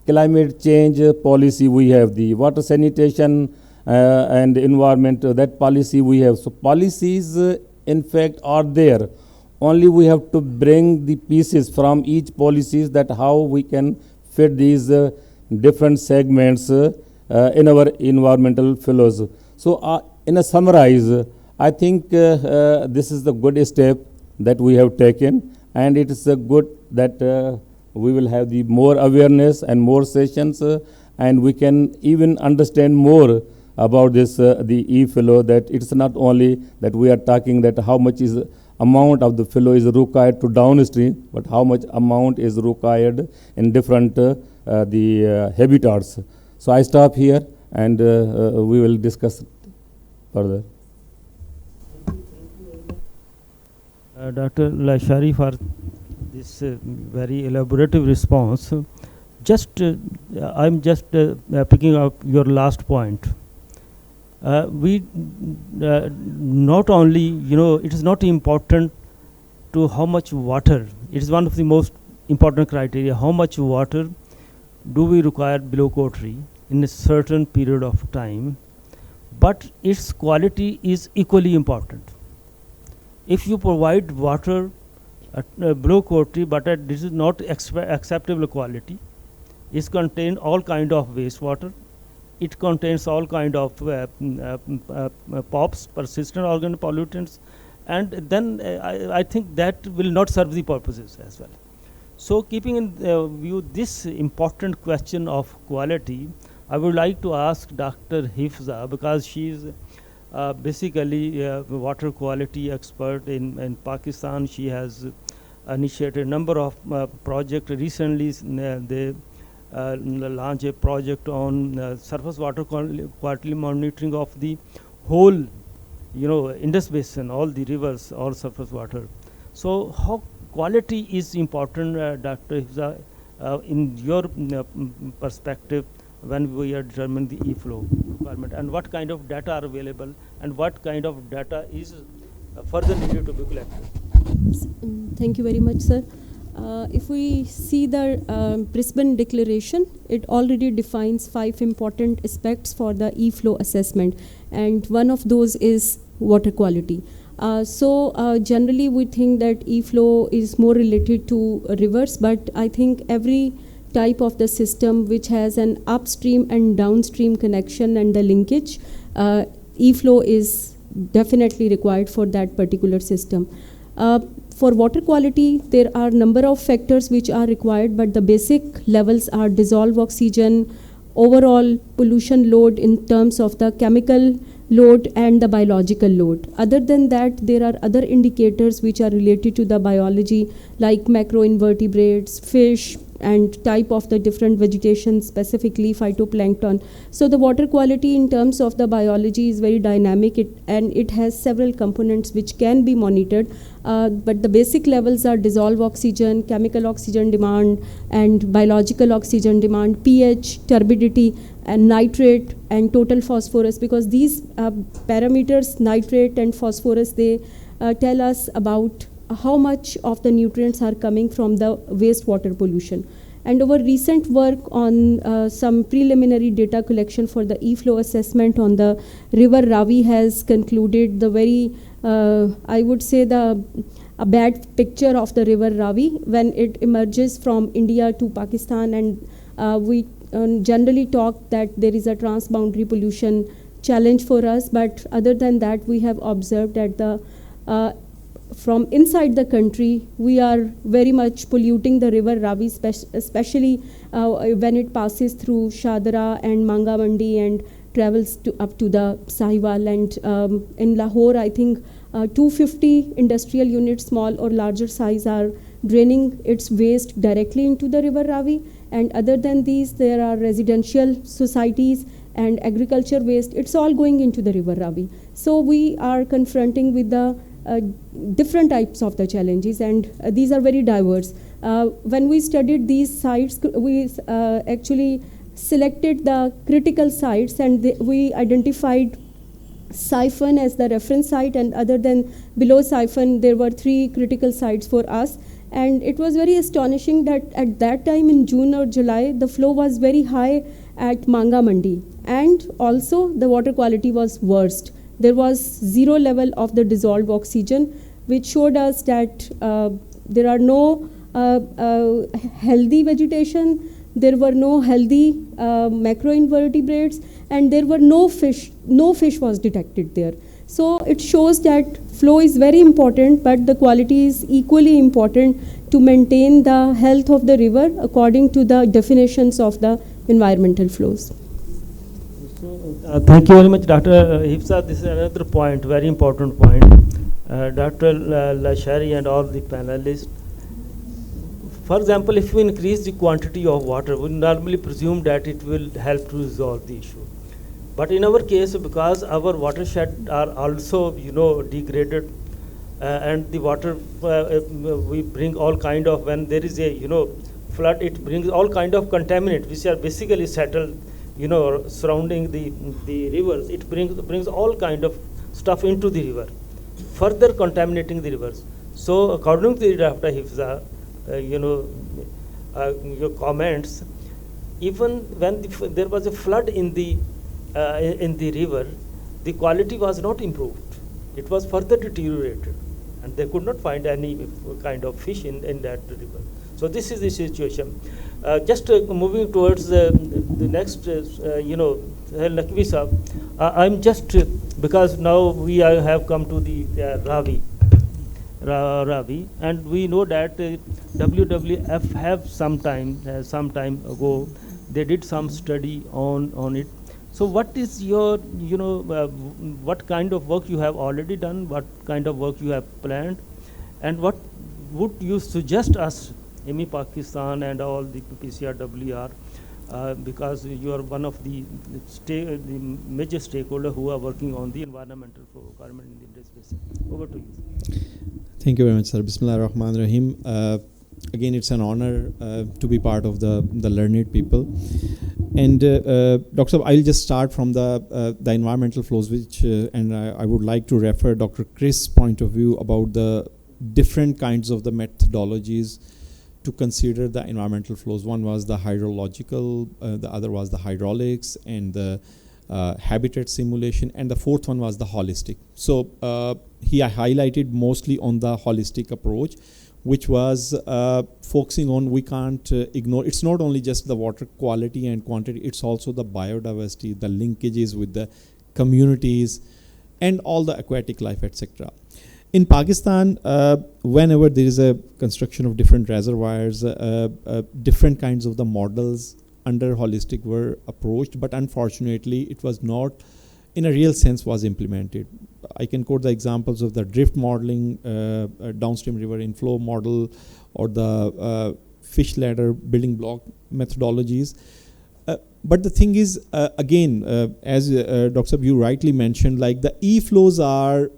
Climate change policy, we have the water sanitation and environment, that policy we have. So policies, in fact, are there. Only we have to bring the pieces from each policies, that how we can fit these different segments in our environmental flows. So in a summarize, I think this is the good step that we have taken, and it is good that we will have the more awareness and more sessions, and we can even understand more about this, the e-flow, that it's not only that we are talking that how much is amount of the flow is required to downstream, but how much amount is required in different habitats. So I stop here, and we will discuss further. Dr. Lashari, for this very elaborative response. I'm just picking up your last point. We not only, it is not important to how much water. It is one of the most important criteria. How much water do we require below coterie in a certain period of time? But its quality is equally important. If you provide water at below coterie, but this is not acceptable quality, it contains all kind of wastewater. It contains all kind of POPs, persistent organic pollutants, and then I think that will not serve the purposes as well. So keeping in view this important question of quality, I would like to ask Dr. Hifza, because she is basically a water quality expert in Pakistan. She has initiated a number of projects. Recently, they launch a project on surface water quality monitoring of the whole, Indus Basin, all the rivers, all surface water. So how quality is important, Dr. Hifza, in your perspective, when we are determining the e-flow requirement, and what kind of data are available, and what kind of data is further needed to be collected? Thank you very much, sir. If we see the Brisbane Declaration, it already defines 5 important aspects for the e-flow assessment, and one of those is water quality. Generally we think that e-flow is more related to rivers, but I think every type of the system which has an upstream and downstream connection and the linkage, e-flow is definitely required for that particular system. For water quality, there are number of factors which are required, but the basic levels are dissolved oxygen, overall pollution load in terms of the chemical load and the biological load. Other than that, there are other indicators which are related to the biology, like macroinvertebrates, fish, and type of the different vegetation, specifically phytoplankton. So the water quality in terms of the biology is very dynamic, and it has several components which can be monitored, but the basic levels are dissolved oxygen, chemical oxygen demand, and biological oxygen demand, pH, turbidity, and nitrate, and total phosphorus, because these parameters, nitrate and phosphorus, they tell us about how much of the nutrients are coming from the wastewater pollution. And our recent work on some preliminary data collection for the e-flow assessment on the river Ravi has concluded the very, I would say, a bad picture of the river Ravi when it emerges from India to Pakistan, and we generally talk that there is a transboundary pollution challenge for us, but other than that, we have observed that the from inside the country, we are very much polluting the river Ravi, especially when it passes through Shadara and Mangamandi and travels up to the Sahiwal. And in Lahore, I think 250 industrial units, small or larger size, are draining its waste directly into the river Ravi. And other than these, there are residential societies and agriculture waste. It's all going into the river Ravi. So we are confronting with the different types of the challenges, and these are very diverse. When we studied these sites, we actually selected the critical sites, and we identified Siphon as the reference site, and other than below Siphon, there were 3 critical sites for us. And it was very astonishing that at that time in June or July, the flow was very high at Manga Mandi. And also the water quality was worst. There was zero level of the dissolved oxygen, which showed us that there are no healthy vegetation, there were no healthy macroinvertebrates, and there were no fish was detected there. So it shows that flow is very important, but the quality is equally important to maintain the health of the river according to the definitions of the environmental flows. Thank you very much, Dr. Hifsa. This is another point, very important point. Dr. Lashari and all the panelists. For example, if we increase the quantity of water, we normally presume that it will help to resolve the issue. But in our case, because our watershed are also, degraded, and the water, we bring all kind of, when there is a, flood, it brings all kind of contaminant, which are basically settled, surrounding the rivers. It brings all kind of stuff into the river, further contaminating the rivers. So according to Dr. Hifsa, your comments, even when there was a flood in the river, the quality was not improved. It was further deteriorated, and they could not find any kind of fish in that river. So this is the situation. Just moving towards the next, Lakvi Sahab, I'm just, because now we have come to the Ravi, and we know that WWF have some time ago, they did some study on it. So what is your, what kind of work you have already done, what kind of work you have planned, and what would you suggest us, ME Pakistan and all the PCRWR, because you are one of the major stakeholders who are working on the environmental flow requirement in the Indus Basin. Over to you. Thank you very much, sir. Bismillah ar-Rahman ar-Rahim. Again, it's an honor to be part of the learned people. And Dr. Sahab, I'll just start from the environmental flows, which and I would like to refer Dr. Chris' point of view about the different kinds of the methodologies to consider the environmental flows. One was the hydrological, the other was the hydraulics and the habitat simulation, and the fourth one was the holistic. So he highlighted mostly on the holistic approach, which was focusing on, we can't ignore, it's not only just the water quality and quantity, it's also the biodiversity, the linkages with the communities, and all the aquatic life, etc. In Pakistan, whenever there is a construction of different reservoirs, different kinds of the models under holistic were approached, but unfortunately it was not in a real sense was implemented. I can quote the examples of the drift modeling, downstream river inflow model, or the fish ladder building block methodologies. But the thing is, again, as Dr. Sahab, you rightly mentioned, like the E-flows are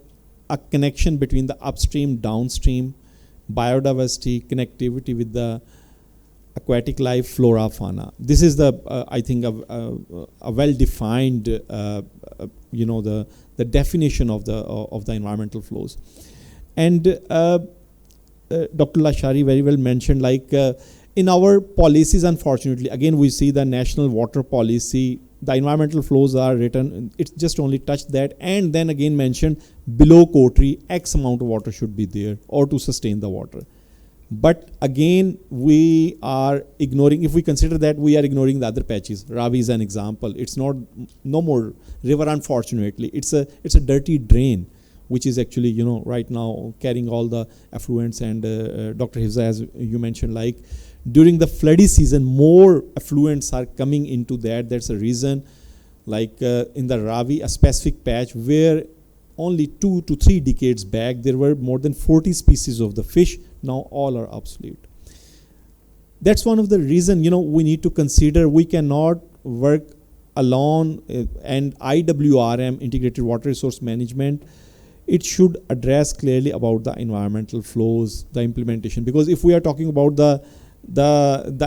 a connection between the upstream, downstream, biodiversity, connectivity with the aquatic life, flora, fauna. This is the, I think, a well-defined, the definition of the environmental flows. And Dr. Lashari very well mentioned, like in our policies, unfortunately, again, we see the national water policy, the environmental flows are written, it's just only touched that, and then again mentioned below Kotri, X amount of water should be there or to sustain the water. But again, we are ignoring, if we consider that, we are ignoring the other patches. Ravi is an example. It's no more river, unfortunately. It's a dirty drain, which is actually, right now carrying all the effluents. And Dr. Hifsa, as you mentioned, like during the floody season, more effluents are coming into that. That's a reason, like in the Ravi, a specific patch where only 2 to 3 decades back, there were more than 40 species of the fish. Now all are obsolete. That's one of the reasons, we need to consider we cannot work alone, and IWRM, Integrated Water Resource Management, it should address clearly about the environmental flows, the implementation. Because if we are talking about the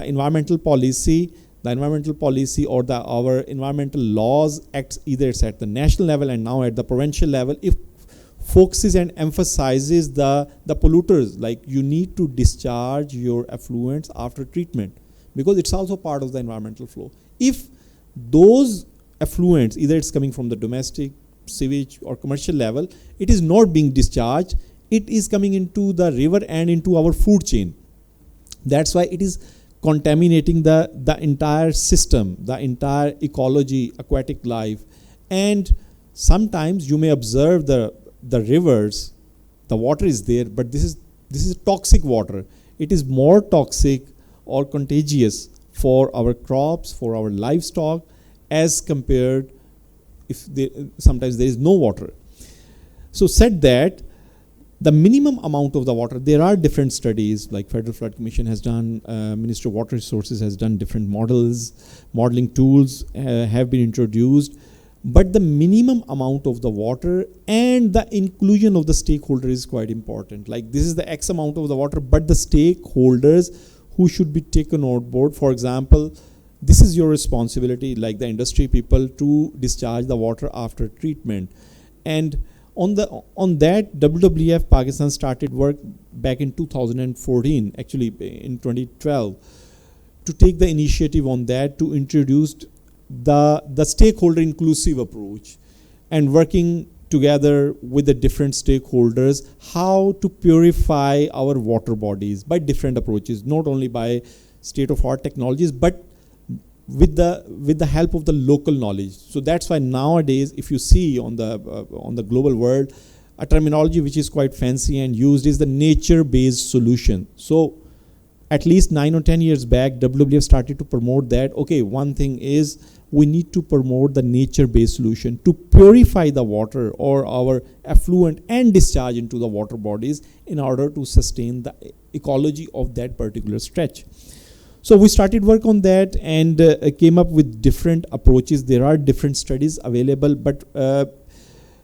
environmental policy, or our environmental laws acts either it's at the national level and now at the provincial level. If focuses and emphasizes the polluters, like you need to discharge your effluents after treatment, because it's also part of the environmental flow. If those effluents, either it's coming from the domestic, sewage or commercial level, it is not being discharged, it is coming into the river and into our food chain. That's why it is contaminating the entire system, the entire ecology, aquatic life. And sometimes you may observe the rivers, the water is there, but this is toxic water. It is more toxic or contagious for our crops, for our livestock, as compared if sometimes there is no water. So said that, the minimum amount of the water, there are different studies, like Federal Flood Commission has done, Ministry of Water Resources has done different modeling tools have been introduced, but the minimum amount of the water and the inclusion of the stakeholder is quite important. Like, this is the X amount of the water, but the stakeholders who should be taken on board, for example, this is your responsibility, like the industry people, to discharge the water after treatment. And on that, WWF Pakistan started work back in 2014, actually in 2012, to take the initiative on that, to introduce the stakeholder inclusive approach, and working together with the different stakeholders how to purify our water bodies by different approaches, not only by state-of-art technologies, but with the help of the local knowledge. So that's why nowadays, if you see on the global world, a terminology which is quite fancy and used is the nature-based solution. So at least 9 or 10 years back, WWF started to promote that. Okay, one thing is we need to promote the nature-based solution to purify the water or our effluent and discharge into the water bodies in order to sustain the ecology of that particular stretch. So we started work on that and came up with different approaches. There are different studies available, but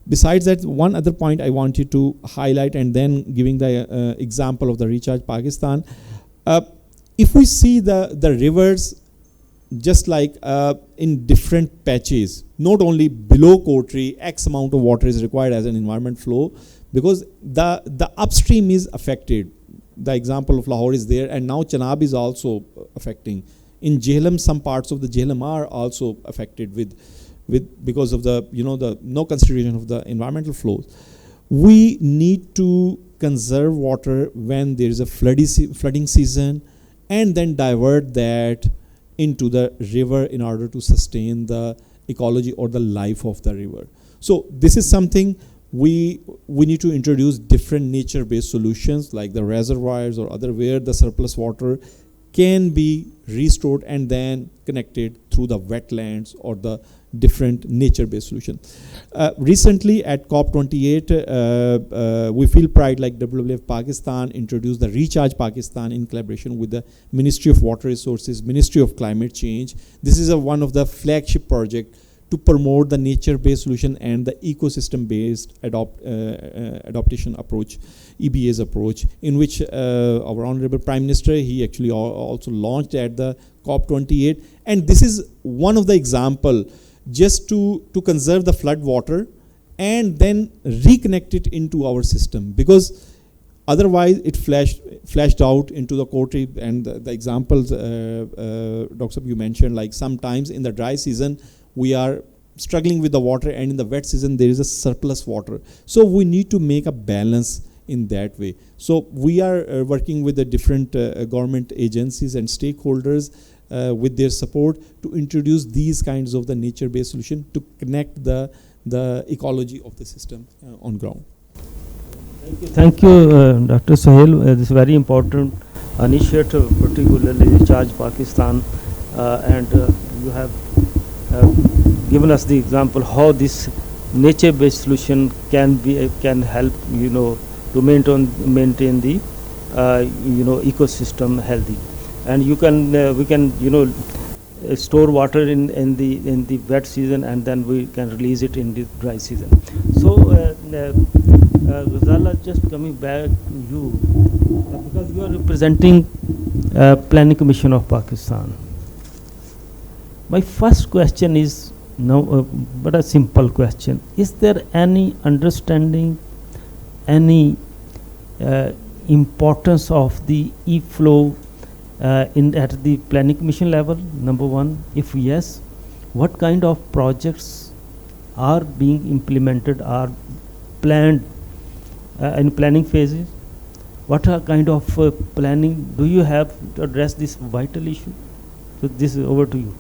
besides that, one other point I wanted to highlight, and then giving the example of the Recharge Pakistan. If we see the rivers just like in different patches, not only below Kotri, X amount of water is required as an environment flow, because the upstream is affected. The example of Lahore is there, and now Chenab is also affecting. In Jhelum, some parts of the Jhelum are also affected with because of the no consideration of the environmental flows. We need to conserve water when there is a flooding season, and then divert that into the river in order to sustain the ecology or the life of the river. So this is something we need to introduce different nature-based solutions like the reservoirs or other, where the surplus water can be restored and then connected through the wetlands or the different nature-based solution. Recently at COP28, we feel pride, like WWF Pakistan introduced the Recharge Pakistan in collaboration with the Ministry of Water Resources, Ministry of Climate Change. This is one of the flagship project to promote the nature-based solution and the ecosystem-based adaptation approach, EBA's approach, in which our Honorable Prime Minister, he actually also launched at the COP28. And this is one of the example just to conserve the flood water and then reconnect it into our system, because otherwise it flashed out into the Kotri. And the examples, Dr. Sab, you mentioned, like sometimes in the dry season, we are struggling with the water, and in the wet season there is a surplus water. So we need to make a balance in that way. So we are working with the different government agencies and stakeholders with their support to introduce these kinds of the nature-based solution to connect the ecology of the system on ground. Thank you, Dr. Sohail. This is very important initiative, particularly Recharge Pakistan, and you have given us the example how this nature-based solution can help to maintain the ecosystem healthy, and we can store water in the wet season, and then we can release it in the dry season. So Ghazala, just coming back to you, because you are representing Planning Commission of Pakistan. My first question is but a simple question: is there any understanding any importance of the e-flow at the planning commission level? Number one, if yes, what kind of projects are being implemented, are planned in planning phases? What are kind of planning do you have to address this vital issue? So this is over to you.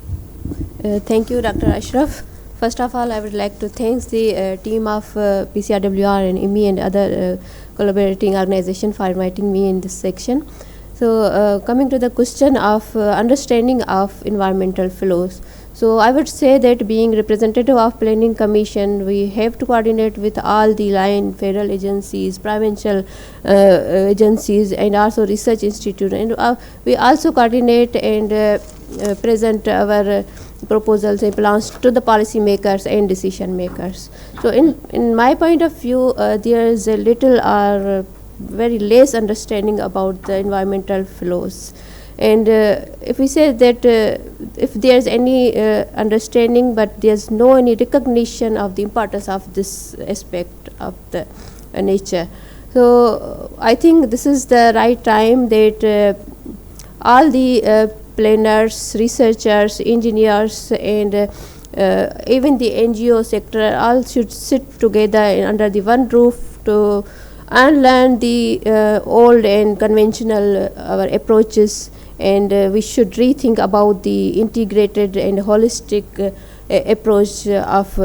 Thank you, Dr. Ashraf. First of all, I would like to thank the team of PCRWR and IMI and other collaborating organizations for inviting me in this section. So coming to the question of understanding of environmental flows. So I would say that being representative of planning commission, we have to coordinate with all the line federal agencies, provincial agencies, and also research institute. And we also coordinate and present our proposals and plans to the policy makers and decision makers. So in my point of view, there is a little or very less understanding about the environmental flows. And if we say that if there's any understanding, but there's no any recognition of the importance of this aspect of the nature. So I think this is the right time that all the planners, researchers, engineers, and even the NGO sector all should sit together under the one roof to unlearn the old and conventional our approaches, and we should rethink about the integrated and holistic approach of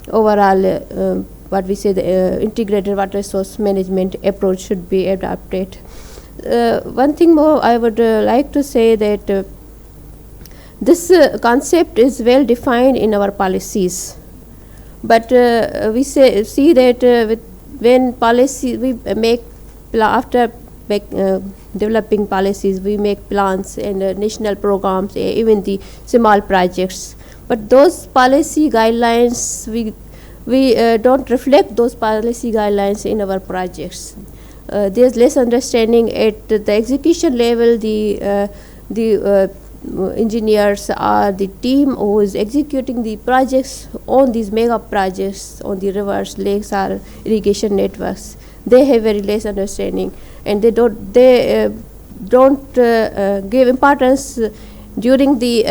overall what we say the integrated water resource management approach should be adopted. One thing more I would like to say that this concept is well defined in our policies, but we see that when policy we make after developing policies, we make plans and national programs, even the small projects, but those policy guidelines we don't reflect those policy guidelines in our projects. There's less understanding at the execution level. The engineers are the team who is executing the projects on these mega projects on the rivers, lakes, or irrigation networks. They have very less understanding, and they don't give importance during the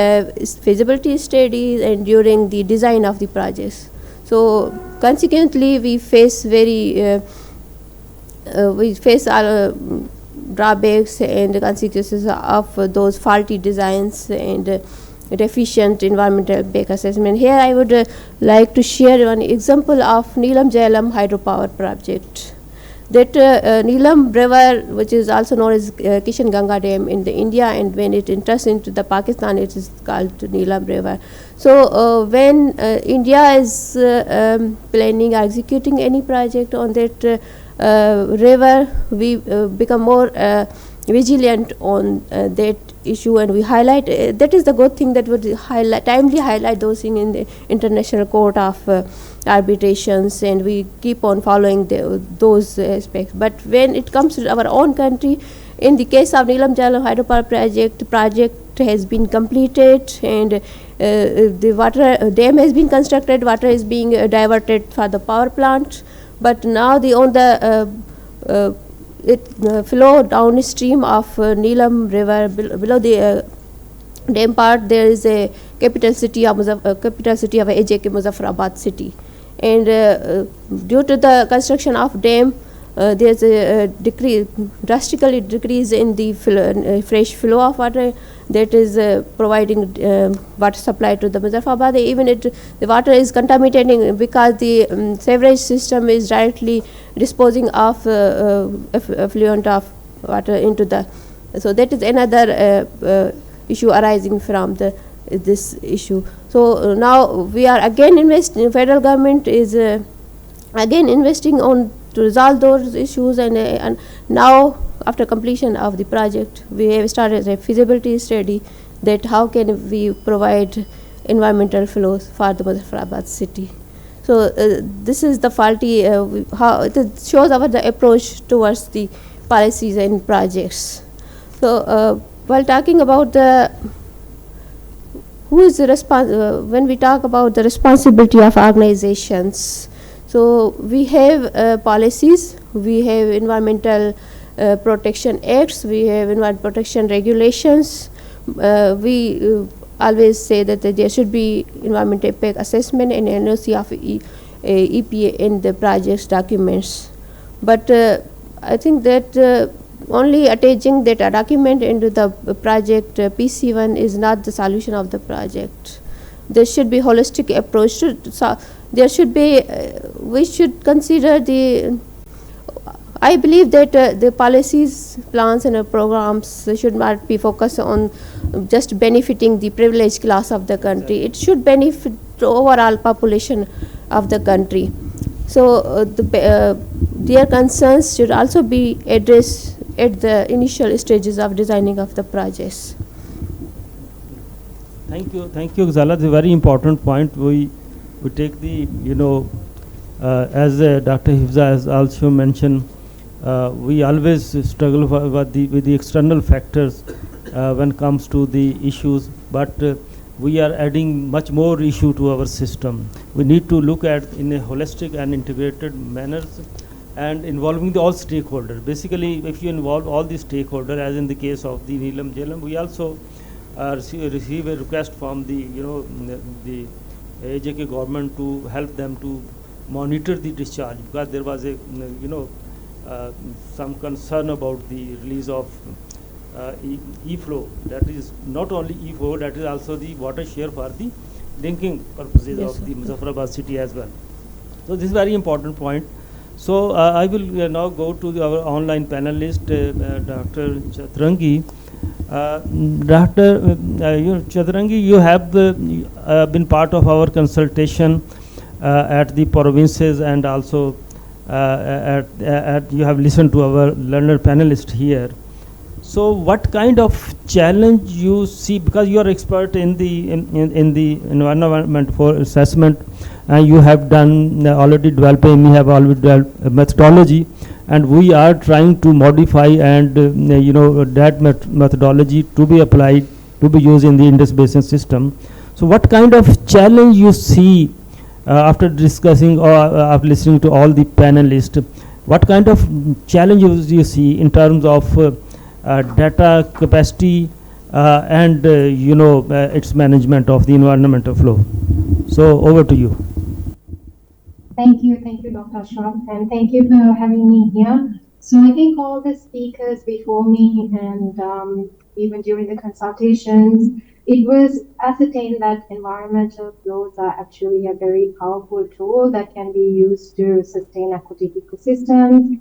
feasibility studies and during the design of the projects. So consequently, we face our drawbacks and consequences of those faulty designs and deficient environmental impact assessment. Here I would like to share one example of Neelam Jailam hydropower project. That Neelam River, which is also known as Kishan Ganga Dam in India, and when it enters into the Pakistan, it is called Neelam River. So when India is planning or executing any project on that river, we become more vigilant on that issue, and we highlight that is the good thing, that would timely highlight those things in the International Court of arbitrations, and we keep on following those aspects. But when it comes to our own country, in the case of Neelam Jailam hydropower project has been completed, and the water dam has been constructed, water is being diverted for the power plant. But now flow downstream of Neelam River below the dam part, there is a capital city of AJK Muzaffarabad city, and due to the construction of dam, there is a drastically decrease in the fresh flow of water that is providing water supply to the Muzaffarabad. Even the water is contaminating because the sewerage system is directly disposing of effluent of water into the. So that is another issue arising from this issue. So now we are again investing. Federal government is again investing on to resolve those issues, and now after completion of the project, we have started a feasibility study that how can we provide environmental flows for the Muzaffarabad city. So this is the faulty how it shows the approach towards the policies and projects. So while talking about who is the when we talk about the responsibility of organizations, So we have policies, we have environmental protection acts, we have environment protection regulations. We always say that there should be environmental impact assessment and NOC of EPA in the project's documents. But I think that only attaching that document into the project PC1 is not the solution of the project. There should be holistic approach to there should be we should consider the I believe that the policies, plans and programs should not be focused on just benefiting the privileged class of the country. It should benefit the overall population of the country. So their concerns should also be addressed at the initial stages of designing of the projects. Thank you, Gazala. It's a very important point. We take the, as Dr. Hifza has also mentioned, we always struggle with the external factors when it comes to the issues, but we are adding much more issue to our system. We need to look at in a holistic and integrated manner and involving all stakeholders. Basically, if you involve all the stakeholders, as in the case of the Neelam Jhelum, we also receive a request from the AJK government to help them to monitor the discharge, because there was a some concern about the release of e-flow. That is not only e-flow, that is also the water share for the drinking purposes of the Muzaffarabad city as well. So this is very important point. So I will now go to our online panelist, Dr. Chatrangi. Dr. Chatrangi, you have been part of our consultation at the provinces, and also you have listened to our learner panelist here. So what kind of challenge you see, because you are expert in the environment for assessment, and you have done already developing, we have already developed a methodology, and we are trying to modify and that methodology to be applied, to be used in the Indus Basin system. So what kind of challenge you see after discussing or after listening to all the panelists? What kind of challenges you see in terms of data capacity and its management of the environmental flow? So over to you. Thank you, Dr. Ashraf, and thank you for having me here. So I think all the speakers before me and even during the consultations, it was ascertained that environmental flows are actually a very powerful tool that can be used to sustain aquatic ecosystems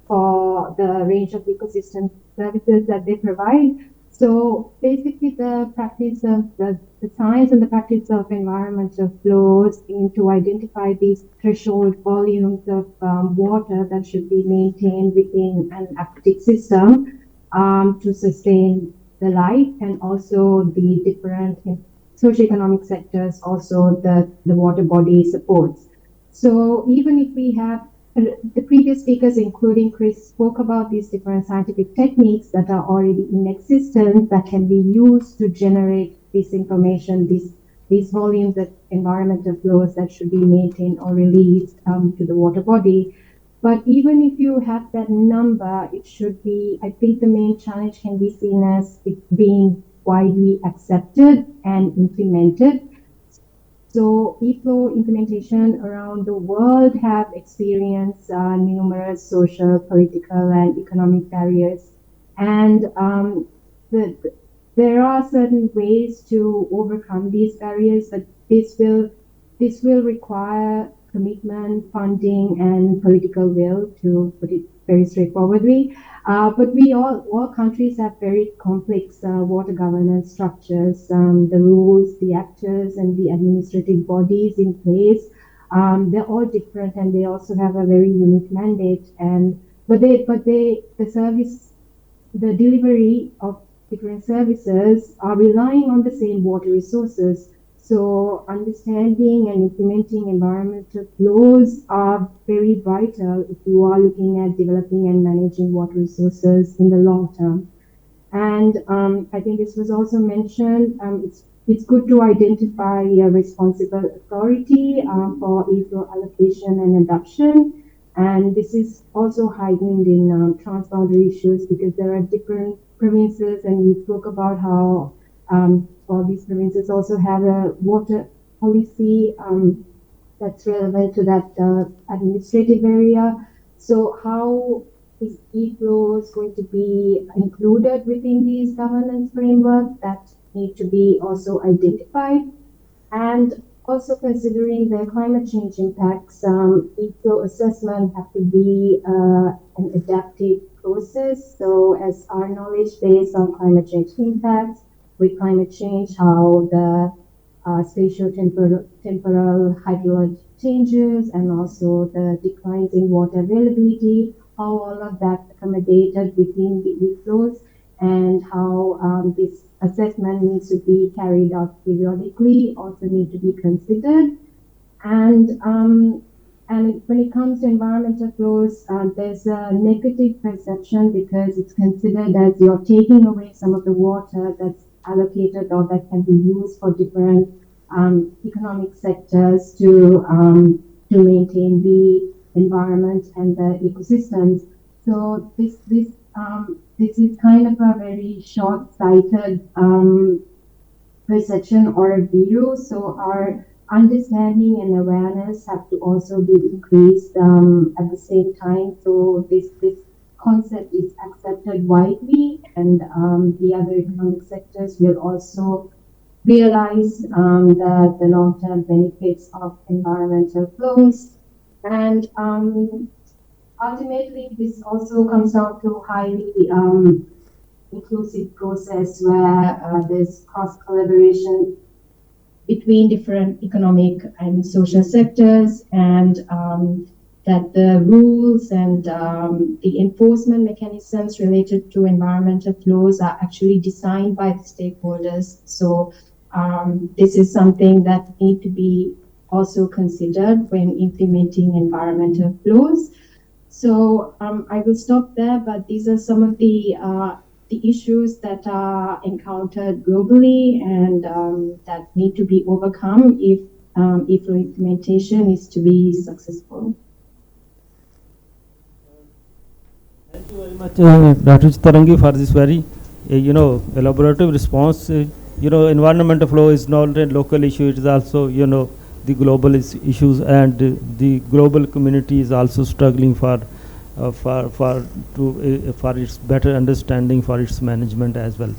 for the range of ecosystem services that they provide. So basically the practice of the science and the practice of environmental flows aim to identify these threshold volumes of water that should be maintained within an aquatic system to sustain the life, and also the different socioeconomic sectors also the water body supports. So even if we have the previous speakers, including Chris, spoke about these different scientific techniques that are already in existence that can be used to generate this information, these volumes of environmental flows that should be maintained or released to the water body. But even if you have that number, it should be, I think the main challenge can be seen as it being widely accepted and implemented. So e-flow implementation around the world have experienced numerous social, political, and economic barriers. And there are certain ways to overcome these barriers, but this will require commitment, funding, and political will, to put it very straightforwardly. But all countries have very complex water governance structures. The rules, the actors, and the administrative bodies in place, they're all different, and they also have a very unique mandate. But the delivery of different services are relying on the same water resources. So understanding and implementing environmental flows are very vital if you are looking at developing and managing water resources in the long term. And I think this was also mentioned, it's it's good to identify a responsible authority for e-flow allocation and adoption. And this is also heightened in transboundary issues because there are different provinces, and we spoke about how all these provinces also have a water policy that's relevant to that administrative area. So how is e-flows going to be included within these governance framework that need to be also identified? And also considering the climate change impacts, e-flow assessment have to be an adaptive process. So as our knowledge base on climate change impacts, with climate change, how the spatial temporal hydrology changes and also the declines in water availability, how all of that accommodated within the e-flows, and how this assessment needs to be carried out periodically also need to be considered. And when it comes to environmental flows, there's a negative perception because it's considered as you're taking away some of the water that's allocated or that can be used for different economic sectors to maintain the environment and the ecosystems. So this is kind of a very short-sighted perception or a view. So our understanding and awareness have to also be increased at the same time. So this concept is accepted widely, and the other economic sectors will also realize the long-term benefits of environmental flows. And ultimately, this also comes down to highly inclusive process where there's cross-collaboration between different economic and social sectors, and that the rules and the enforcement mechanisms related to environmental flows are actually designed by the stakeholders. So this is something that need to be also considered when implementing environmental flows. So I will stop there, but these are some of the issues that are encountered globally and that need to be overcome if implementation is to be successful. Thank you very much, Dr. Chitarangi, for this very, elaborative response. Environmental flow is not a local issue; it is also, the global issues, and the global community is also struggling for its better understanding, for its management as well.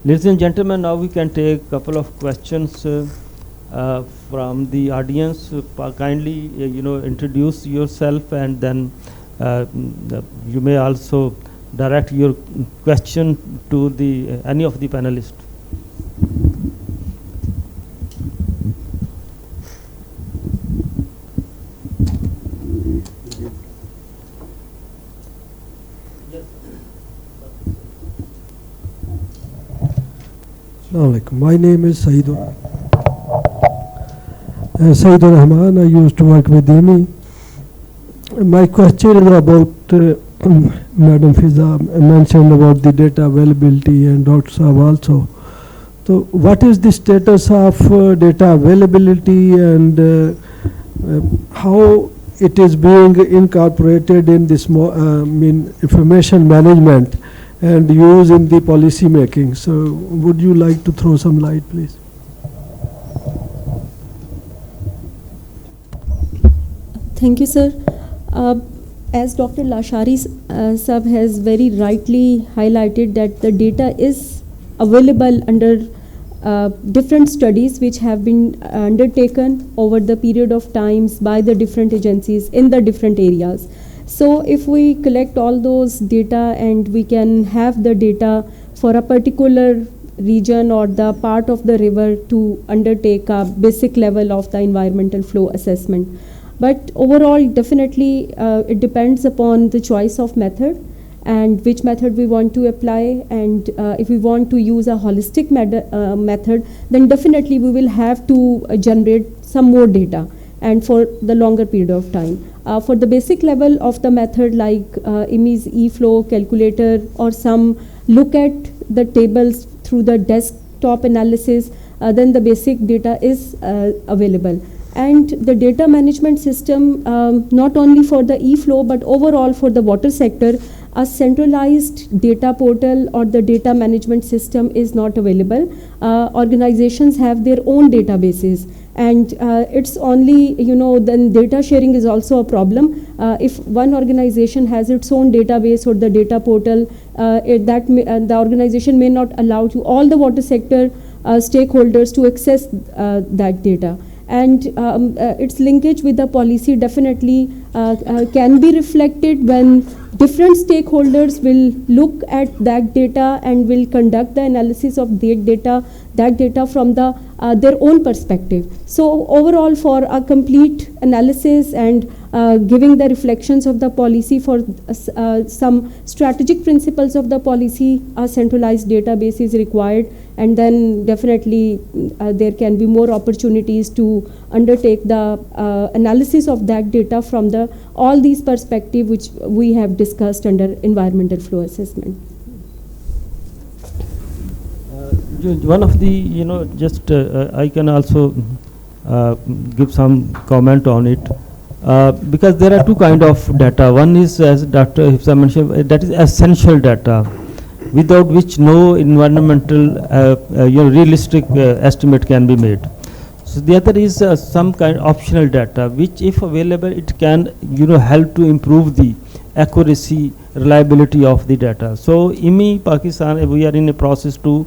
Ladies and gentlemen, now we can take a couple of questions from the audience. Kindly, introduce yourself, and then you may also direct your question to any of the panelists. My name is Saidur Rahman. I used to work with IMI. My question is about Madam Fiza mentioned about the data availability, and Dr. Saab also. So what is the status of data availability, and how it is being incorporated in this information management and use in the policy making? So would you like to throw some light, please? Thank you, sir. As Dr. Lashari Sab has very rightly highlighted that the data is available under different studies which have been undertaken over the period of times by the different agencies in the different areas. So if we collect all those data and we can have the data for a particular region or the part of the river to undertake a basic level of the environmental flow assessment. But overall, definitely it depends upon the choice of method and which method we want to apply, and if we want to use a holistic method, then definitely we will have to generate some more data and for the longer period of time. For the basic level of the method like IMI's e-flow calculator or some look at the tables through the desktop analysis, then the basic data is available. And the data management system, not only for the e-flow but overall for the water sector, a centralized data portal or the data management system is not available. Organizations have their own databases, and it's only, then data sharing is also a problem. If one organization has its own database or the data portal, the organization may not allow to all the water sector stakeholders to access that data. And its linkage with the policy definitely can be reflected when different stakeholders will look at that data and will conduct the analysis of that data from their own perspective. So overall, for a complete analysis and giving the reflections of the policy for some strategic principles of the policy, a centralized database is required, and then definitely there can be more opportunities to undertake the analysis of that data from all these perspectives which we have discussed under environmental flow assessment. One of the, I can also give some comment on it. Because there are two kind of data. One is, as Dr. Hifsa mentioned, that is essential data, without which no environmental realistic estimate can be made. So the other is some kind of optional data, which if available, it can help to improve the accuracy, reliability of the data. So IMI Pakistan, we are in a process to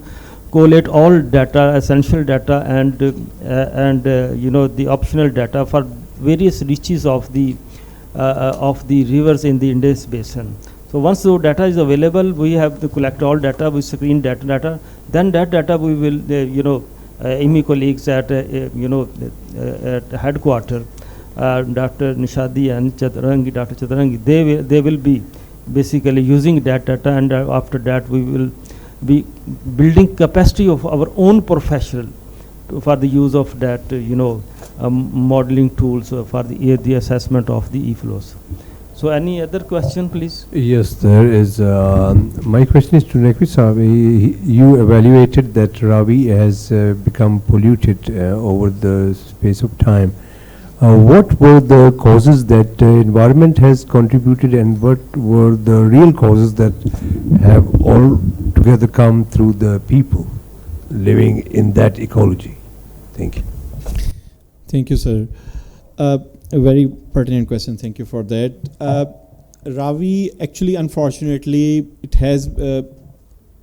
collate all data, essential data, and the optional data for various reaches of the rivers in the Indus Basin. So once the data is available, we have to collect all data, we screen that data. Then that data we will, IMI colleagues at at headquarters, Dr. Nishadi and Dr. Chadarangi, they will be basically using that data, and after that we will be building capacity of our own professional for the use of that, modeling tools for the assessment of the e-flows. So any other question, please? Yes, there is. My question is to Naqvi Saab. You evaluated that Ravi has become polluted over the space of time. What were the causes that environment has contributed, and what were the real causes that have all together come through the people living in that ecology? Thank you. Thank you, sir. A very pertinent question. Thank you for that. Ravi, actually, unfortunately, it has.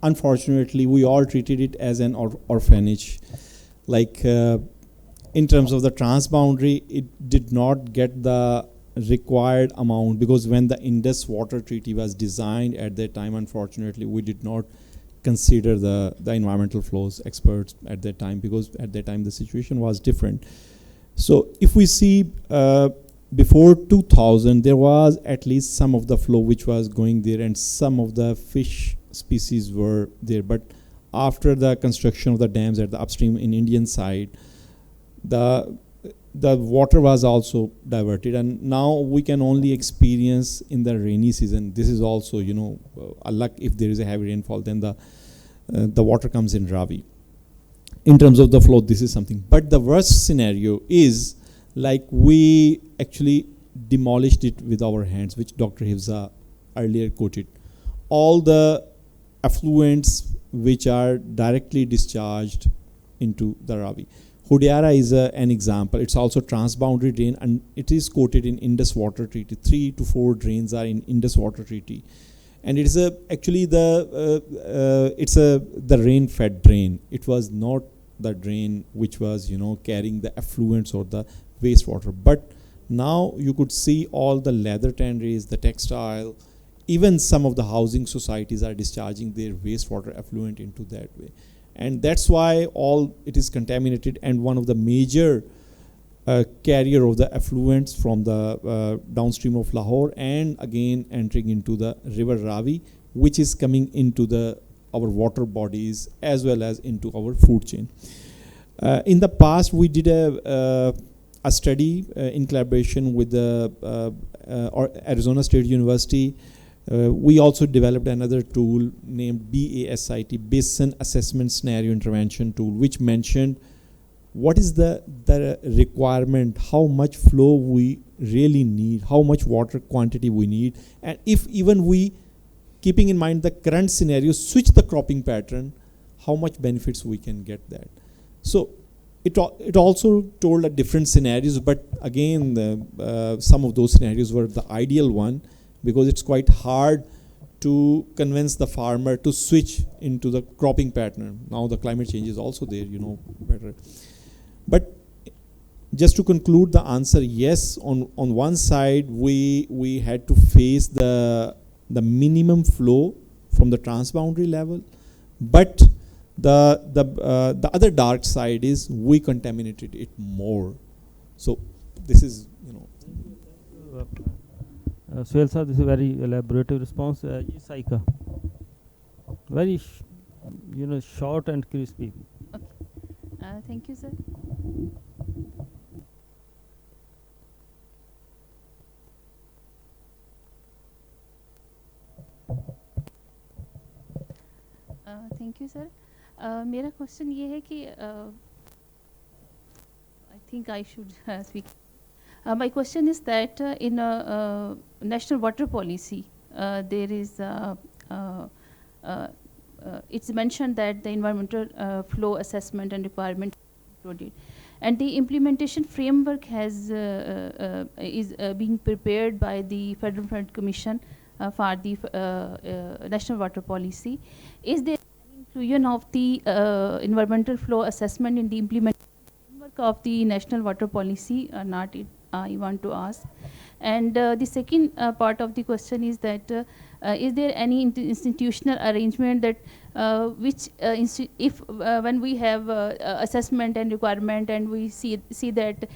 Unfortunately, we all treated it as an orphanage. Like in terms of the transboundary, it did not get the required amount, because when the Indus Water Treaty was designed at that time, unfortunately, we did not consider the environmental flows experts at that time, because at that time the situation was different. So if we see before 2000, there was at least some of the flow which was going there, and some of the fish species were there. But after the construction of the dams at the upstream in Indian side, the water was also diverted, and now we can only experience in the rainy season. This is also, a luck. If there is a heavy rainfall, then the water comes in Ravi. In terms of the flow, this is something. But the worst scenario is like we actually demolished it with our hands, which Dr. Hifsa earlier quoted. All the effluents which are directly discharged into the Ravi. Hodiara is an example. It's also transboundary drain, and it is quoted in Indus Water Treaty. 3 to 4 drains are in Indus Water Treaty, and it is actually the rain-fed drain. It was not the drain which was carrying the effluents or the wastewater. But now you could see all the leather tanneries, the textile, even some of the housing societies are discharging their wastewater effluent into that way. And that's why all it is contaminated, and one of the major carrier of the effluents from the downstream of Lahore, and again entering into the river Ravi, which is coming into our water bodies as well as into our food chain. In the past, we did a study in collaboration with the Arizona State University We also developed another tool named BASIT, Basin Assessment Scenario Intervention Tool, which mentioned what is the requirement, how much flow we really need, how much water quantity we need, and if even we, keeping in mind the current scenario, switch the cropping pattern, how much benefits we can get that. So it also told different scenarios, but again, some of those scenarios were the ideal one, because it's quite hard to convince the farmer to switch into the cropping pattern. Now the climate change is also there, you know better. But just to conclude the answer, yes, on one side we had to face the minimum flow from the transboundary level, but the other dark side is we contaminated it more. So this is, you know. Suhail sir, this is a very elaborative response. Saika, very short and crispy. Okay. Thank you, sir. Thank you, sir. मेरा question ये है कि I think I should speak. My question is that in national water policy, there is it's mentioned that the environmental flow assessment and requirement included, and the implementation framework has is being prepared by the Federal Front Commission for the national water policy. Is there inclusion of the environmental flow assessment in the implementation framework of the national water policy or not? I want to ask. And the second part of the question is that is there any institutional arrangement that which if when we have assessment and requirement and we see that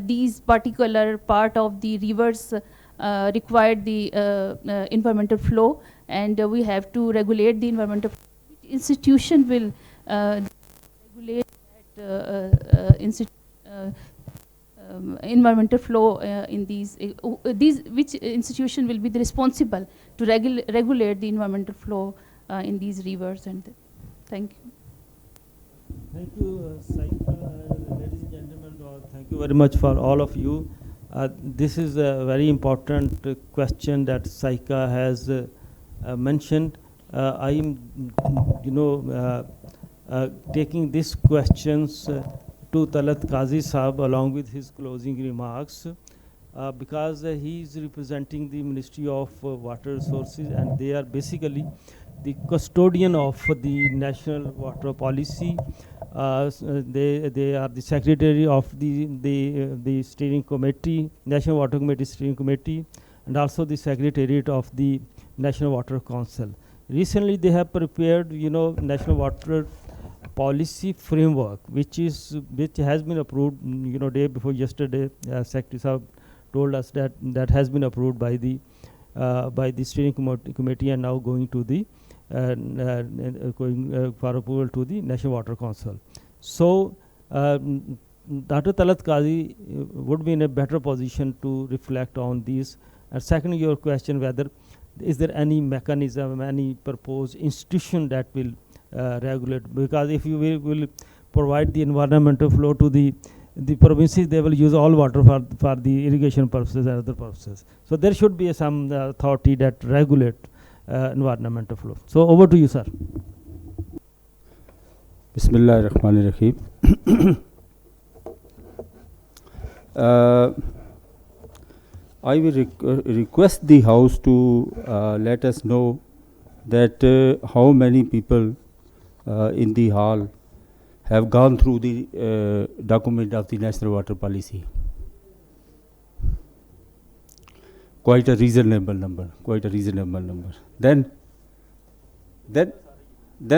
these particular part of the rivers required the environmental flow, and we have to regulate the environmental flow, which institution will regulate that environmental flow in these which institution will be the responsible to regulate the environmental flow in these rivers? And thank you. Thank you, Saika. Ladies and gentlemen, thank you very much for all of you. This is a very important question that Saika has mentioned. I am, taking these questions to Talat Qazi Saab along with his closing remarks, because he is representing the Ministry of Water Resources, and they are basically the custodian of the national water policy. They are the secretary of the steering committee, National Water Committee steering committee, and also the secretariat of the National Water Council. Recently, they have prepared, National Water Policy Framework, which has been approved, day before yesterday. Secretary Saab told us that has been approved by the steering committee and now going to the for approval to the National Water Council. So Dr. Talat Qazi would be in a better position to reflect on these. And second, your question, whether is there any mechanism, any proposed institution that will regulate, because if you will provide the environmental flow to the provinces, they will use all water for the irrigation purposes and other purposes. So there should be some authority that regulate environmental flow. So over to you, sir. Bismillah ar-Rahman ar-Rahim. I will request the House to let us know that how many people in the hall have gone through the document of the National Water Policy. Quite a reasonable number. Then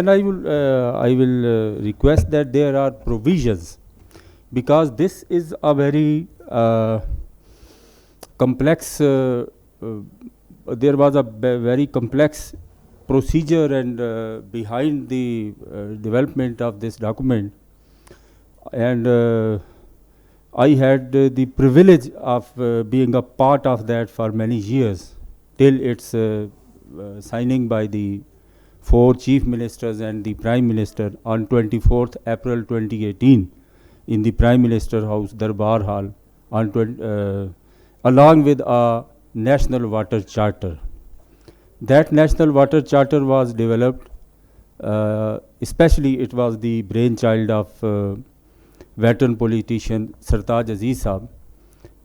I will request that there are provisions, because this is a very complex. There was a very complex procedure and behind the development of this document, and I had the privilege of being a part of that for many years till its signing by the 4 chief ministers and the prime minister on 24th April 2018 in the Prime Minister House, Darbar Hall, on along with a National Water Charter. That National Water Charter was developed, especially it was the brainchild of veteran politician Sartaj Aziz Saab,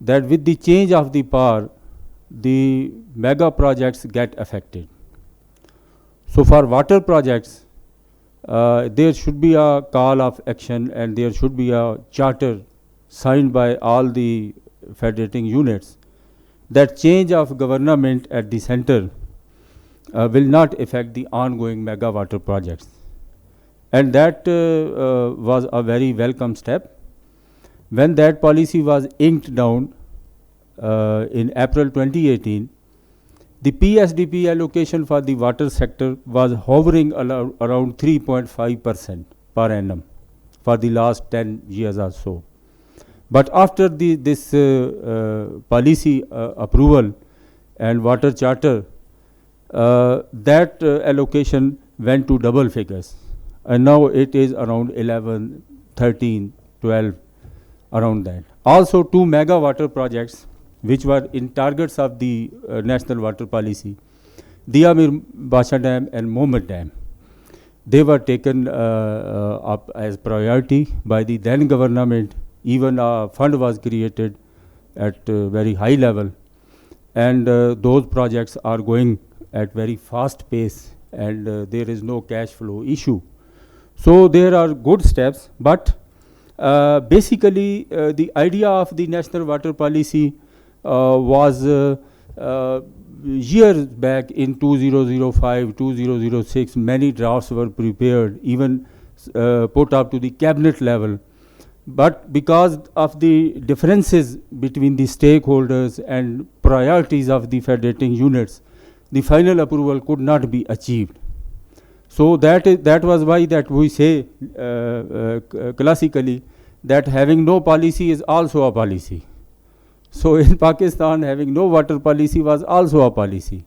that with the change of the power, the mega projects get affected. So for water projects, there should be a call of action and there should be a charter signed by all the federating units. That change of government at the center will not affect the ongoing mega water projects. And that was a very welcome step. When that policy was inked down in April 2018, the PSDP allocation for the water sector was hovering around 3.5% per annum for the last 10 years or so. But after this policy approval and water charter, that allocation went to double figures. And now it is around 11, 13, 12, around that. Also 2 mega water projects which were in targets of the national water policy, Diyamir Basha Dam and Mohammed Dam. They were taken up as priority by the then government. Even a fund was created at very high level, and those projects are going at very fast pace, and there is no cash flow issue. So there are good steps, but basically the idea of the national water policy was years back in 2005, 2006, many drafts were prepared, even put up to the cabinet level. But because of the differences between the stakeholders and priorities of the federating units, the final approval could not be achieved. So that was why that we say classically that having no policy is also a policy. So in Pakistan, having no water policy was also a policy.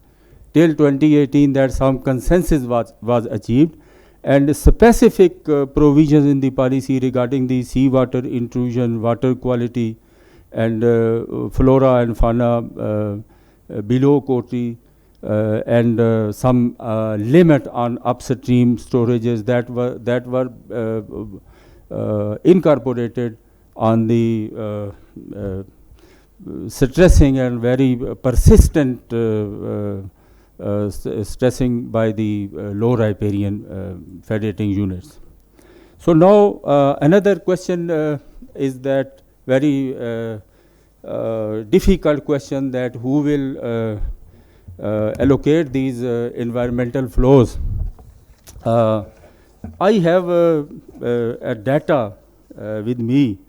Till 2018, that some consensus was achieved, and specific provisions in the policy regarding the seawater intrusion, water quality, and flora and fauna below Kotri, and some limit on upstream storages that were incorporated on the stressing and very persistent stressing by the low riparian federating units. So now another question is that very difficult question, that who will allocate these environmental flows. I have a data with me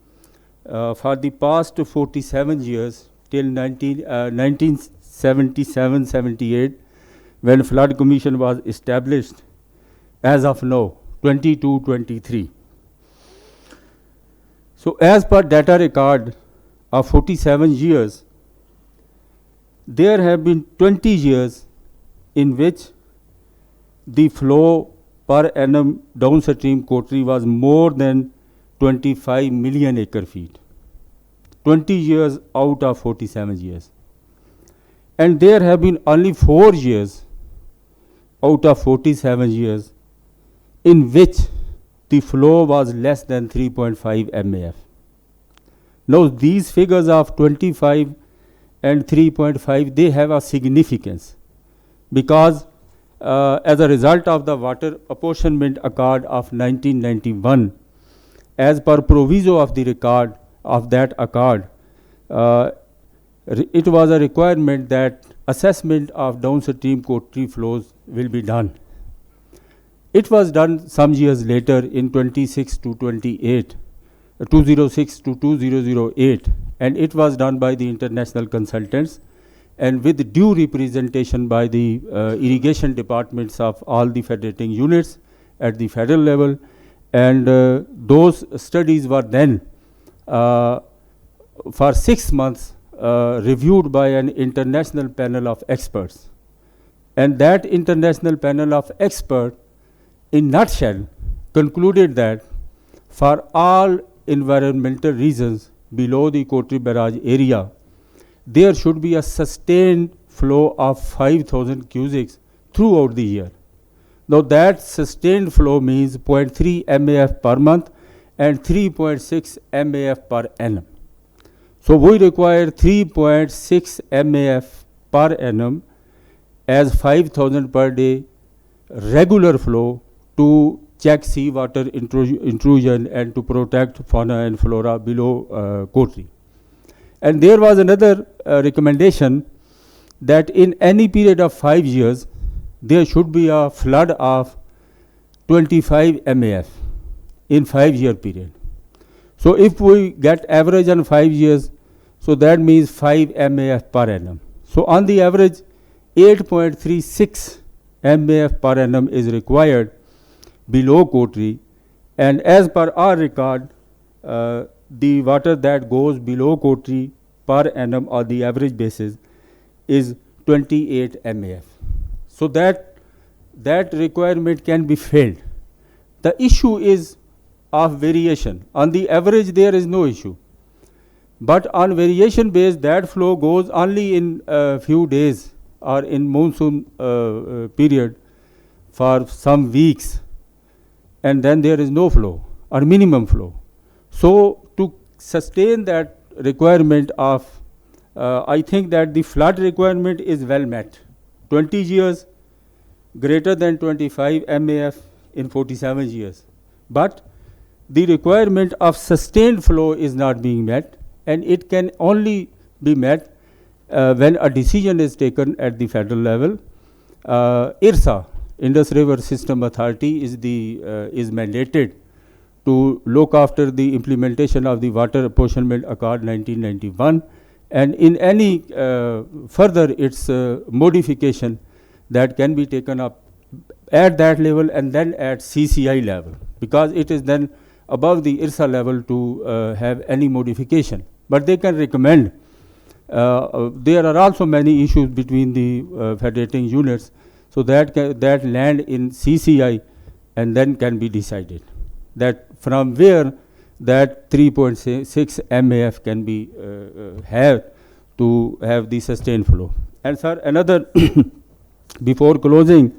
for the past 47 years till 1977-78, when Flood Commission was established, as of now, 22-23. So as per data record of 47 years, there have been 20 years in which the flow per annum downstream Kotri was more than 25 million acre feet. 20 years out of 47 years. And there have been only 4 years out of 47 years in which the flow was less than 3.5 MAF. Now these figures of 25 and 3.5, they have a significance, because as a result of the water apportionment accord of 1991, as per proviso of the record of that accord, it was a requirement that assessment of downstream Kotri flows will be done. It was done some years later in 2006 to 2008, and it was done by the international consultants and with due representation by the irrigation departments of all the federating units at the federal level, and those studies were then for 6 months reviewed by an international panel of experts. And that international panel of experts, in nutshell, concluded that for all environmental reasons below the Kotri barrage area, there should be a sustained flow of 5,000 cusics throughout the year. Now that sustained flow means 0.3 MAF per month and 3.6 MAF per annum. So we require 3.6 MAF per annum as 5,000 per day regular flow to check seawater intrusion and to protect fauna and flora below Kotri. And there was another recommendation that in any period of 5 years, there should be a flood of 25 MAF in 5-year period. So if we get average on 5 years, so that means 5 MAF per annum. So on the average, 8.36 MAF per annum is required below Kotri, and as per our record, the water that goes below Kotri per annum on the average basis is 28 MAF. So that requirement can be filled. The issue is of variation. On the average, there is no issue. But on variation base, that flow goes only in a few days or in monsoon period for some weeks, and then there is no flow or minimum flow. So to sustain that requirement of, I think that the flood requirement is well met. 20 years greater than 25 MAF in 47 years. But the requirement of sustained flow is not being met, and it can only be met when a decision is taken at the federal level. IRSA, Indus River System Authority, is mandated to look after the implementation of the Water Apportionment Accord 1991, and in any further its modification that can be taken up at that level and then at CCI level, because it is then above the IRSA level to have any modification. But they can recommend. There are also many issues between the federating units, so that land in CCI and then can be decided that from where that 3.6 MAF can be have to have the sustained flow. And sir, another before closing,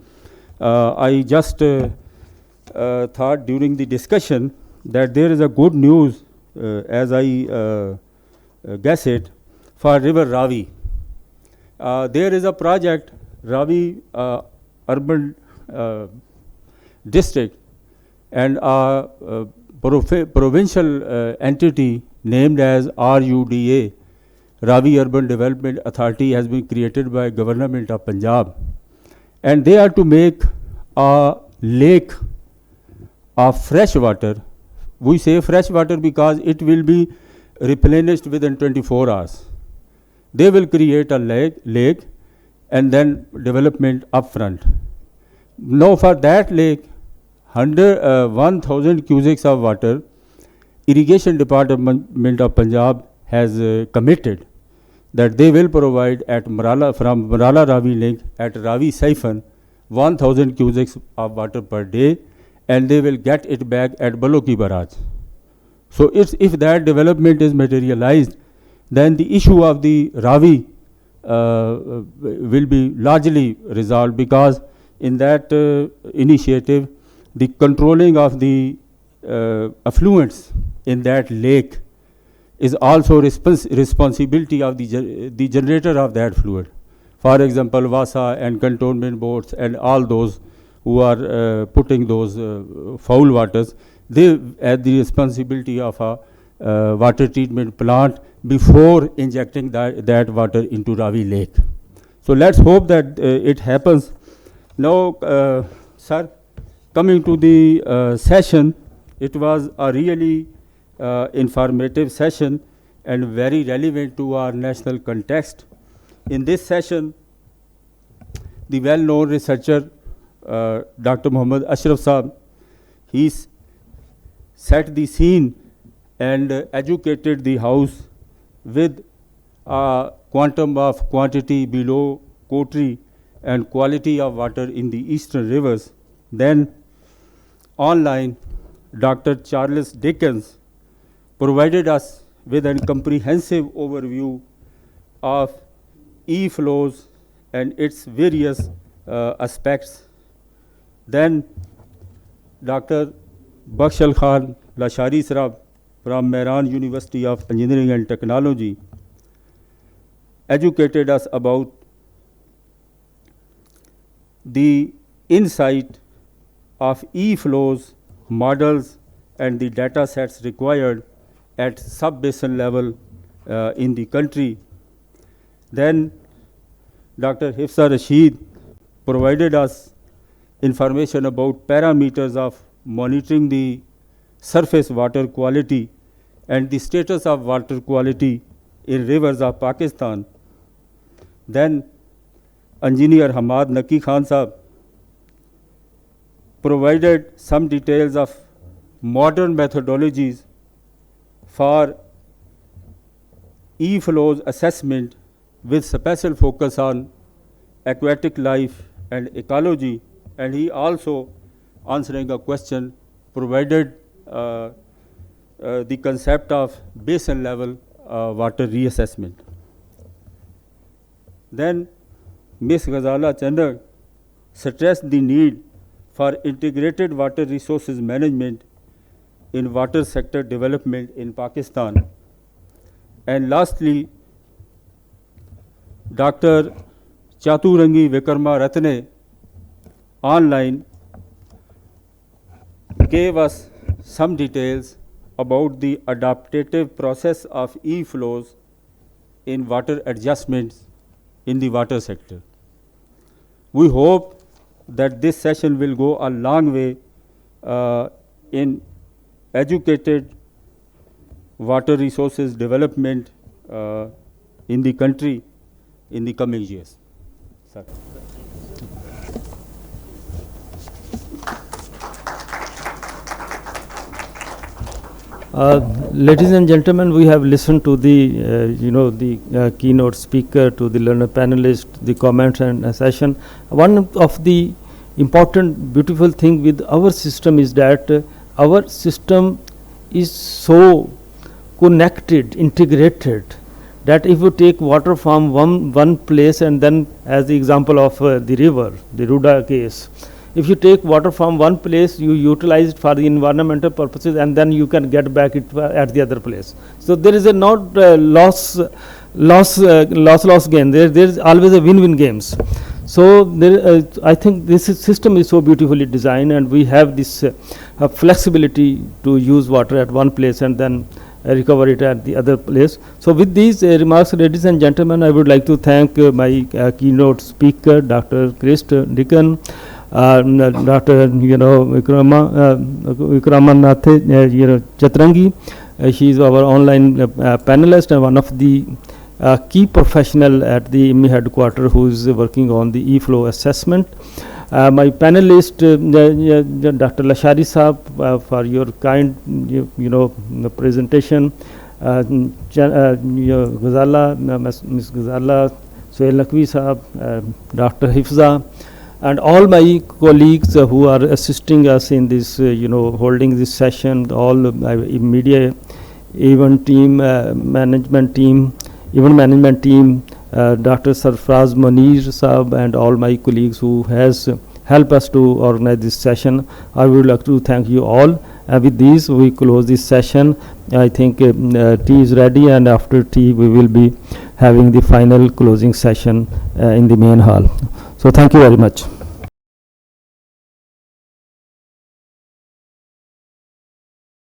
I just thought during the discussion that there is a good news, as I guess it, for river Ravi. There is a project, Ravi Urban District, and a provincial entity named as RUDA, Ravi Urban Development Authority, has been created by Government of Punjab. And they are to make a lake of fresh water. We say fresh water because it will be replenished within 24 hours. They will create a lake and then development upfront. Now for that lake, 1,000 cusics of water, Irrigation Department of Punjab has committed that they will provide at Marala, from Marala Ravi link at Ravi siphon, 1,000 cusics of water per day, and they will get it back at Baloki barrage. So if that development is materialized, then the issue of the Ravi will be largely resolved, because in that initiative, the controlling of the affluents in that lake is also responsibility of the generator of that fluid. For example, Vasa and cantonment boards and all those who are putting those foul waters, they have the responsibility of a water treatment plant before injecting that water into Ravi Lake. So let's hope that it happens. Now, sir, coming to the session, it was a really informative session and very relevant to our national context. In this session, the well-known researcher, Dr. Muhammad Ashraf Saab, he set the scene and educated the House with a quantum of quantity below Kotri and quality of water in the eastern rivers. Then online, Dr. Charles Dickens provided us with a comprehensive overview of e-flows and its various aspects. Then Dr. Bakshal Khan Lashari Sarab from Mehran University of Engineering and Technology educated us about the insight of e-flows, models, and the data sets required at sub-basin level in the country. Then Dr. Hifsa Rashid provided us information about parameters of monitoring the surface water quality and the status of water quality in rivers of Pakistan. Then Engineer Hamad Naki Khan Sahab provided some details of modern methodologies for e-flows assessment with special focus on aquatic life and ecology, and he also, answering a question, provided the concept of basin level water reassessment. Then Ms. Ghazala Chandra stressed the need for integrated water resources management in water sector development in Pakistan. And lastly, Dr. Chaturangi Vikrama Ratne online gave us some details about the adaptive process of e-flows in water adjustments in the water sector. We hope that this session will go a long way in educated water resources development in the country in the coming years. Sir. Ladies and gentlemen, we have listened to the keynote speaker, to the learner panelist, the comments and session. One of the important, beautiful thing with our system is that our system is so connected, integrated, that if you take water from one place, and then as the example of the river, the Ruda case, if you take water from one place, you utilize it for the environmental purposes, and then you can get back it at the other place. So there is a not loss gain. There is always a win-win games. So there, I think this system is so beautifully designed, and we have this flexibility to use water at one place and then recover it at the other place. So with these remarks, ladies and gentlemen, I would like to thank my keynote speaker, Dr. Christ Dickon, Dr. Vikramanath Chatrangi. She is our online panelist and one of the key professional at the IMI headquarters who is working on the e-flow assessment. My panelist, Dr. Lashari Saab, for your kind, presentation. Ghazala, Ms. Ghazala, Sohail Naqvi Saab, Dr. Hifza, and all my colleagues who are assisting us in this, holding this session, all media, event team, management team, Dr. Sarfraz Munir Saab, and all my colleagues who has helped us to organize this session. I would like to thank you all. With these, we close this session. I think tea is ready, and after tea, we will be having the final closing session in the main hall. So thank you very much.